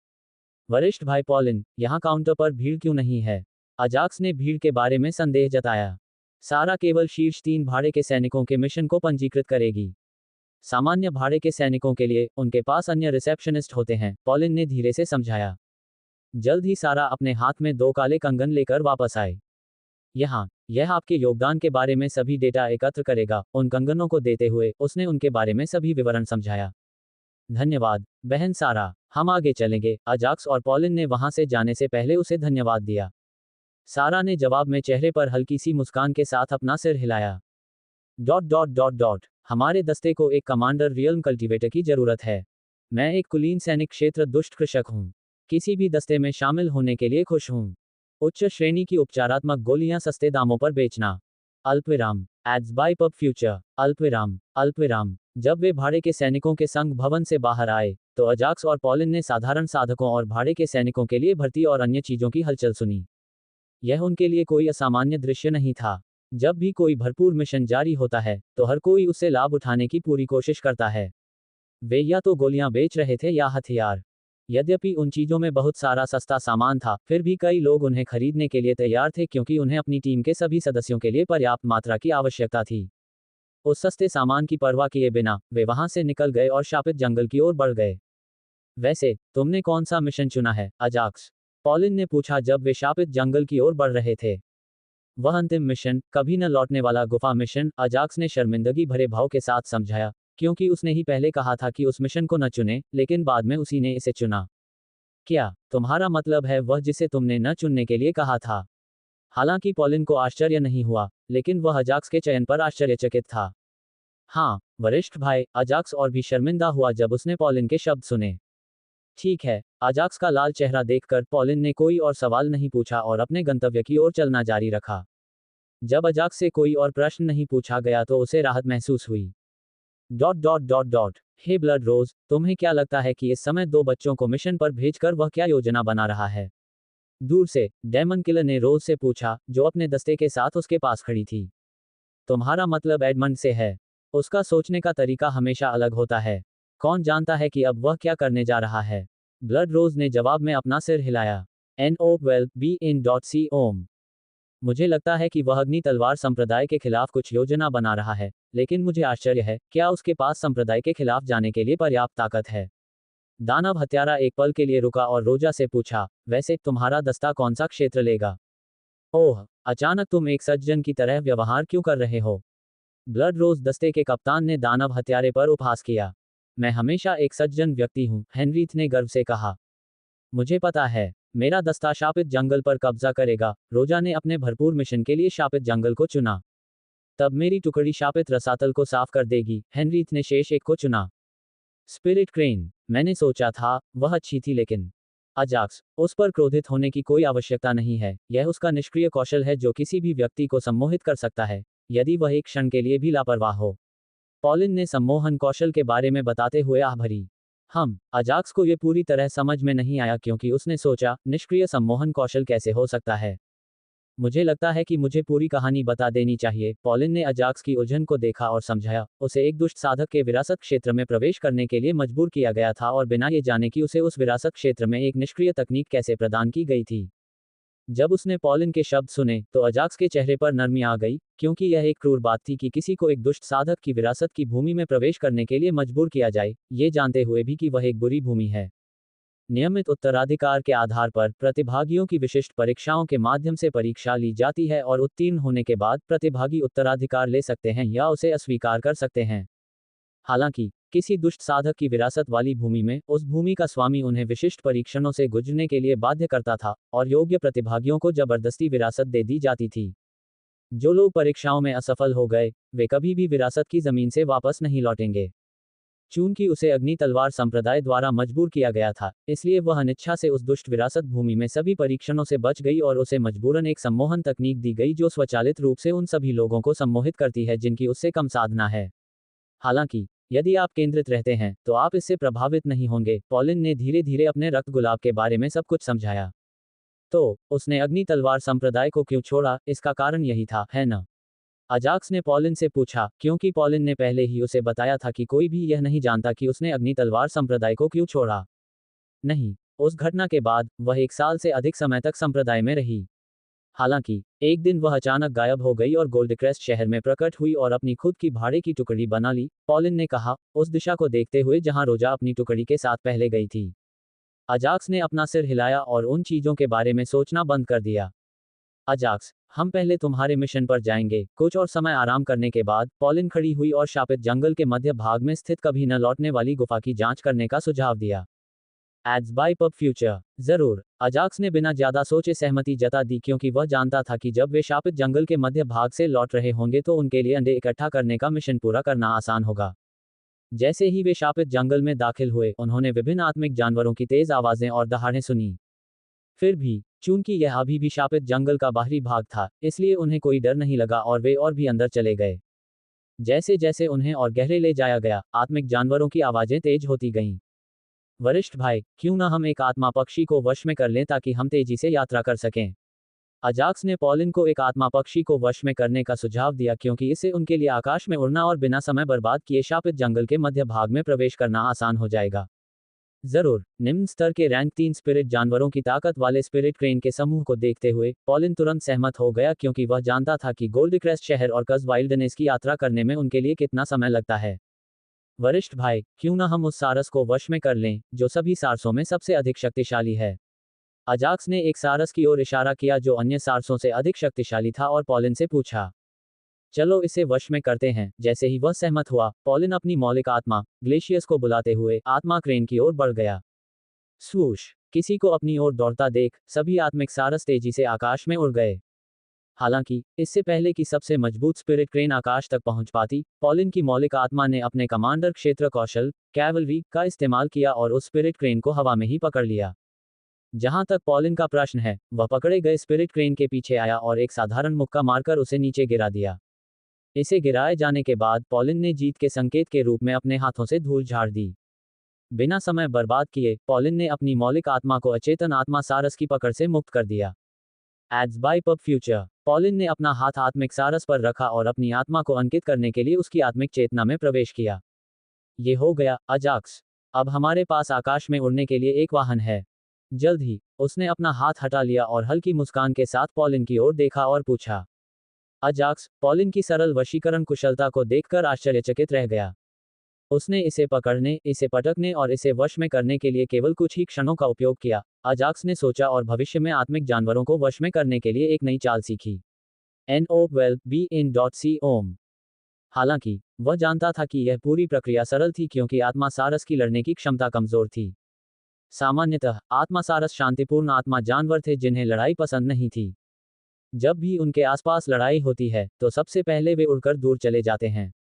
वरिष्ठ भाई पॉलिन, यहाँ काउंटर पर भीड़ क्यों नहीं है? अजाक्स ने भीड़ के बारे में संदेह जताया। सारा केवल शीर्ष 3 भाड़े के सैनिकों के मिशन को पंजीकृत करेगी। सामान्य भाड़े के सैनिकों के लिए उनके पास अन्य रिसेप्शनिस्ट होते हैं, पॉलिन ने धीरे से समझाया। जल्द ही सारा अपने हाथ में 2 काले कंगन लेकर वापस आए। यह आपके योगदान के बारे में सभी डेटा एकत्र करेगा। उन कंगनों को देते हुए उसने उनके बारे में सभी विवरण समझाया। धन्यवाद, बहन सारा। हम आगे चलेंगे। अजाक्स और पॉलिन ने वहां से जाने से पहले उसे धन्यवाद दिया। सारा ने जवाब में चेहरे पर हल्की सी मुस्कान के साथ अपना सिर हिलाया। हमारे दस्ते को एक कमांडर रियल्म कल्टीवेटर की जरूरत है। मैं एक कुलीन सैनिक क्षेत्र दुष्ट कृषक हूँ। किसी भी दस्ते में शामिल होने के लिए खुश हूँ। उच्च श्रेणी की उपचारात्मक गोलियां सस्ते दामों पर बेचना। अल्पविराम एड्स बाय पब फ्यूचर। अल्पविराम जब वे भाड़े के सैनिकों के संग भवन से बाहर आए, तो अजाक्स और पॉलिन ने साधारण साधकों और भाड़े के सैनिकों के लिए भर्ती और अन्य चीजों की हलचल सुनी। यह उनके लिए कोई असामान्य दृश्य नहीं था। जब भी कोई भरपूर मिशन जारी होता है, तो हर कोई उससे लाभ उठाने की पूरी कोशिश करता है। वे या तो गोलियां बेच रहे थे या हथियार। यद्यपि उन चीजों में बहुत सारा सस्ता सामान था, फिर भी कई लोग उन्हें खरीदने के लिए तैयार थे क्योंकि उन्हें अपनी टीम के सभी सदस्यों के लिए पर्याप्त मात्रा की आवश्यकता थी। उस सस्ते सामान की परवाह किए बिना वे वहां से निकल गए और शापित जंगल की ओर बढ़ गए। वैसे तुमने कौन सा मिशन चुना है, अजाक्स? पॉलिन ने पूछा जब वे शापित जंगल की ओर बढ़ रहे थे। वह अंतिम मिशन, कभी न लौटने वाला गुफा मिशन, अजाक्स ने शर्मिंदगी भरे भाव के साथ समझाया, क्योंकि उसने ही पहले कहा था कि उस मिशन को न चुने, लेकिन बाद में उसी ने इसे चुना। क्या तुम्हारा मतलब है वह जिसे तुमने न चुनने के लिए कहा था? हालांकि पॉलिन को आश्चर्य नहीं हुआ, लेकिन वह अजाक्स के चयन पर आश्चर्यचकित था। हाँ, वरिष्ठ भाई, अजाक्स और भी शर्मिंदा हुआ जब उसने पॉलिन के शब्द सुने। ठीक है, अजाक्स का लाल चेहरा देखकर पॉलिन ने कोई और सवाल नहीं पूछा और अपने गंतव्य की ओर चलना जारी रखा। जब अजाक्स से कोई और प्रश्न नहीं पूछा गया तो उसे राहत महसूस हुई। हे ब्लड रोज, तुम्हें क्या लगता है कि इस समय 2 बच्चों को मिशन पर भेजकर वह क्या योजना बना रहा है? दूर से डेमन किलर ने रोज से पूछा, जो अपने दस्ते के साथ उसके पास खड़ी थी। तुम्हारा मतलब एडमंड से है? उसका सोचने का तरीका हमेशा अलग होता है। कौन जानता है कि अब वह क्या करने जा रहा है? ब्लड रोज ने जवाब में अपना सिर हिलाया। NO12BN.C मुझे लगता है कि वह अग्नि तलवार संप्रदाय के खिलाफ कुछ योजना बना रहा है, लेकिन मुझे आश्चर्य है, क्या उसके पास संप्रदाय के खिलाफ जाने के लिए पर्याप्त ताकत है? दानव हत्यारा एक पल के लिए रुका और रोजा से पूछा, वैसे तुम्हारा दस्ता कौन सा क्षेत्र लेगा? ओह, अचानक तुम एक सज्जन की तरह व्यवहार क्यों कर रहे हो? ब्लड रोज दस्ते के कप्तान ने दानव हत्यारे पर उपहास किया। मैं हमेशा एक सज्जन व्यक्ति हूँ, हेनरीथ ने गर्व से कहा। मुझे पता है, मेरा दस्ता शापित जंगल पर कब्जा करेगा। रोजा ने अपने भरपूर मिशन के लिए शापित जंगल को चुना। तब मेरी टुकड़ी शापित रसातल को साफ कर देगी। हेनरीथ ने शेष एक को चुना। स्पिरिट क्रेन, मैंने सोचा था वह अच्छी थी, लेकिन अजाक्स, उस पर क्रोधित होने की कोई आवश्यकता नहीं है। यह उसका निष्क्रिय कौशल है जो किसी भी व्यक्ति को सम्मोहित कर सकता है, यदि वह एक क्षण के लिए भी लापरवाह हो। पॉलिन ने सम्मोहन कौशल के बारे में बताते हुए आह भरी। अजाक्स को यह पूरी तरह समझ में नहीं आया क्योंकि उसने सोचा, निष्क्रिय सम्मोहन कौशल कैसे हो सकता है? मुझे लगता है कि मुझे पूरी कहानी बता देनी चाहिए। पॉलिन ने अजाक्स की उलझन को देखा और समझाया, उसे एक दुष्ट साधक के विरासत क्षेत्र में प्रवेश करने के लिए मजबूर किया गया था और बिना ये जाने कि उसे उस विरासत क्षेत्र में एक निष्क्रिय तकनीक कैसे प्रदान की गई थी। जब उसने पॉलिन के शब्द सुने, तो अजाक्स के चेहरे पर नरमी आ गई, क्योंकि यह एक क्रूर बात थी कि किसी को एक दुष्ट साधक की विरासत की भूमि में प्रवेश करने के लिए मजबूर किया जाए, ये जानते हुए भी कि वह एक बुरी भूमि है। नियमित उत्तराधिकार के आधार पर प्रतिभागियों की विशिष्ट परीक्षाओं के माध्यम से परीक्षा ली जाती है और उत्तीर्ण होने के बाद प्रतिभागी उत्तराधिकार ले सकते हैं या उसे अस्वीकार कर सकते हैं। हालांकि किसी दुष्ट साधक की विरासत वाली भूमि में उस भूमि का स्वामी उन्हें विशिष्ट परीक्षणों से गुजरने के लिए बाध्य करता था और योग्य प्रतिभागियों को जबरदस्ती विरासत दे दी जाती थी। जो लोग परीक्षाओं में असफल हो गए, वे कभी भी विरासत की जमीन से वापस नहीं लौटेंगे। चूंकि उसे अग्नि तलवार संप्रदाय द्वारा मजबूर किया गया था, इसलिए वह अनिच्छा से उस दुष्ट विरासत भूमि में सभी परीक्षणों से बच गई और उसे मजबूरन एक सम्मोहन तकनीक दी गई जो स्वचालित रूप से उन सभी लोगों को सम्मोहित करती है जिनकी उससे कम साधना है। हालांकि यदि आप केंद्रित रहते हैं तो आप इससे प्रभावित नहीं होंगे। पॉलिन ने धीरे धीरे अपने रक्त गुलाब के बारे में सब कुछ समझाया। तो उसने अग्नि तलवार संप्रदाय को क्यों छोड़ा, इसका कारण यही था, है न? अजाक्स ने पॉलिन से पूछा, क्योंकि पॉलिन ने पहले ही उसे बताया था कि कोई भी यह नहीं जानता कि उसने अग्नि तलवार संप्रदाय को क्यों छोड़ा। नहीं, उस घटना के बाद वह 1 साल से अधिक समय तक संप्रदाय में रही। हालांकि एक दिन वह अचानक गायब हो गई और गोल्डक्रेस्ट शहर में प्रकट हुई और अपनी खुद की भाड़े की टुकड़ी बना ली। पॉलिन ने कहा, उस दिशा को देखते हुए जहां रोजा अपनी टुकड़ी के साथ पहले गई थी। अजाक्स ने अपना सिर हिलाया और उन चीजों के बारे में सोचना बंद कर दिया। अजाक्स, हम पहले तुम्हारे मिशन पर जाएंगे। कुछ और समय आराम करने के बाद पॉलिन खड़ी हुई और शापित जंगल के मध्य भाग में स्थित कभी न लौटने वाली गुफा की जांच करने का सुझाव दिया। Ads by pub Future. जरूर, अजाक्स ने बिना ज्यादा सोचे सहमति जता दी क्योंकि वह जानता था कि जब वे शापित जंगल के मध्य भाग से लौट रहे होंगे तो उनके लिए अंडे इकट्ठा करने का मिशन पूरा करना आसान होगा। जैसे ही वे शापित जंगल में दाखिल हुए, उन्होंने विभिन्न आत्मिक जानवरों की तेज आवाजें और दहाड़ें सुनी। फिर भी चूंकि यह अभी भी शापित जंगल का बाहरी भाग था, इसलिए उन्हें कोई डर नहीं लगा और वे और भी अंदर चले गए। जैसे जैसे उन्हें और गहरे ले जाया गया, आत्मिक जानवरों की आवाजें तेज होती गईं। वरिष्ठ भाई, क्यों न हम एक आत्मा पक्षी को वश में कर लें ताकि हम तेजी से यात्रा कर सकें। अजाक्स ने पॉलिन को एक आत्मा पक्षी को वश में करने का सुझाव दिया क्योंकि इससे उनके लिए आकाश में उड़ना और बिना समय बर्बाद किए शापित जंगल के मध्य भाग में प्रवेश करना आसान हो जाएगा। जरूर, निम्न स्तर के रैंक 3 स्पिरिट जानवरों की ताकत वाले स्पिरिट क्रेन के समूह को देखते हुए पॉलिन तुरंत सहमत हो गया क्योंकि वह जानता था कि गोल्डक्रेस्ट शहर और कज वाइल्डनेस की यात्रा करने में उनके लिए कितना समय लगता है। वरिष्ठ भाई, क्यों न हम उस सारस को वश में कर लें जो सभी सारसों में सबसे अधिक शक्तिशाली है। अजाक्स ने एक सारस की ओर इशारा किया जो अन्य सारसों से अधिक शक्तिशाली था और पॉलिन से पूछा, चलो इसे वश में करते हैं। जैसे ही वह सहमत हुआ, पॉलिन अपनी मौलिक आत्मा ग्लेशियस को बुलाते हुए आत्मा क्रेन की ओर बढ़ गया। स्वूश, किसी को अपनी ओर दौड़ता देख सभी आत्मिक सारस तेजी से आकाश में उड़ गए। हालांकि इससे पहले कि सबसे मजबूत स्पिरिट क्रेन आकाश तक पहुंच पाती, पॉलिन की मौलिक आत्मा ने अपने कमांडर क्षेत्र कौशल कैवलरी का इस्तेमाल किया और उस स्पिरिट क्रेन को हवा में ही पकड़ लिया। जहां तक पॉलिन का प्रश्न है, वह पकड़े गए स्पिरिट क्रेन के पीछे आया और एक साधारण मुक्का मारकर उसे नीचे गिरा दिया। इसे गिराए जाने के बाद पॉलिन ने जीत के संकेत के रूप में अपने हाथों से धूल झाड़ दी। बिना समय बर्बाद किए पॉलिन ने अपनी मौलिक आत्मा को अचेतन आत्मा सारस की पकड़ से मुक्त कर दिया। Ads by pub Future. Pauline ने अपना हाथ आत्मिक सारस पर रखा और अपनी आत्मा को अंकित करने के लिए उसकी आत्मिक चेतना में प्रवेश किया। ये हो गया, अजाक्स। अब हमारे पास आकाश में उड़ने के लिए एक वाहन है। जल्द ही उसने अपना हाथ हटा लिया और हल्की मुस्कान के साथ पॉलिन की ओर देखा और पूछा। अजाक्स, पॉलिन की सरल वशीकरण कुशलता को देखकर आश्चर्यचकित रह गया। उसने इसे पकड़ने, इसे पटकने और इसे वश में करने के लिए केवल कुछ ही क्षणों का उपयोग किया। अजाक्स ने सोचा और भविष्य में आत्मिक जानवरों को वश में करने के लिए एक नई चाल सीखी। NO12BN.C ओम। हालांकि वह जानता था कि यह पूरी प्रक्रिया सरल थी क्योंकि आत्मा सारस की लड़ने की क्षमता कमजोर थी। सामान्यतः आत्मा सारस शांतिपूर्ण आत्मा जानवर थे जिन्हें लड़ाई पसंद नहीं थी। जब भी उनके आसपास लड़ाई होती है तो सबसे पहले वे उड़कर दूर चले जाते हैं।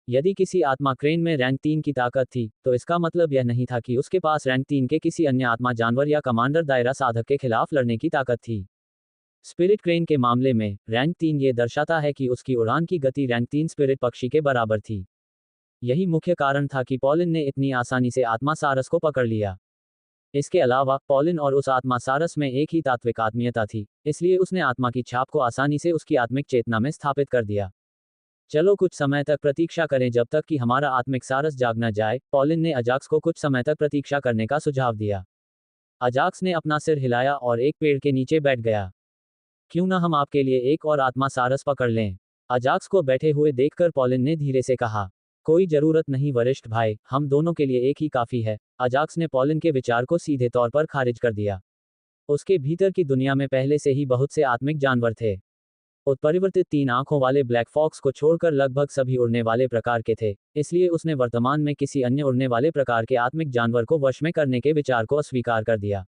यदि किसी आत्मा क्रेन में रैंक 3 की ताकत थी, तो इसका मतलब यह नहीं था कि उसके पास रैंक 3 के किसी अन्य आत्मा जानवर या कमांडर दायरा साधक के खिलाफ लड़ने की ताकत थी। स्पिरिट क्रेन के मामले में रैंक 3 ये दर्शाता है कि उसकी उड़ान की गति रैंक 3 स्पिरिट पक्षी के बराबर थी। यही मुख्य कारण था कि पॉलिन ने इतनी आसानी से आत्मा सारस को पकड़ लिया। इसके अलावा पॉलिन और उस आत्मा सारस में एक ही तात्विक आत्मीयता थी, इसलिए उसने आत्मा की छाप को आसानी से उसकी आत्मिक चेतना में स्थापित कर दिया। चलो कुछ समय तक प्रतीक्षा करें जब तक कि हमारा आत्मिक सारस जाग न जाए। पॉलिन ने अजाक्स को कुछ समय तक प्रतीक्षा करने का सुझाव दिया। अजाक्स ने अपना सिर हिलाया और एक पेड़ के नीचे बैठ गया। क्यों न हम आपके लिए एक और आत्मा सारस पकड़ लें। अजाक्स को बैठे हुए देखकर पॉलिन ने धीरे से कहा, कोई जरूरत नहीं वरिष्ठ भाई, हम दोनों के लिए एक ही काफी है। अजाक्स ने पॉलिन के विचार को सीधे तौर पर खारिज कर दिया। उसके भीतर की दुनिया में पहले से ही बहुत से आत्मिक जानवर थे। उत्परिवर्तित 3 आंखों वाले ब्लैक फॉक्स को छोड़कर लगभग सभी उड़ने वाले प्रकार के थे, इसलिए उसने वर्तमान में किसी अन्य उड़ने वाले प्रकार के आत्मिक जानवर को वश में करने के विचार को अस्वीकार कर दिया।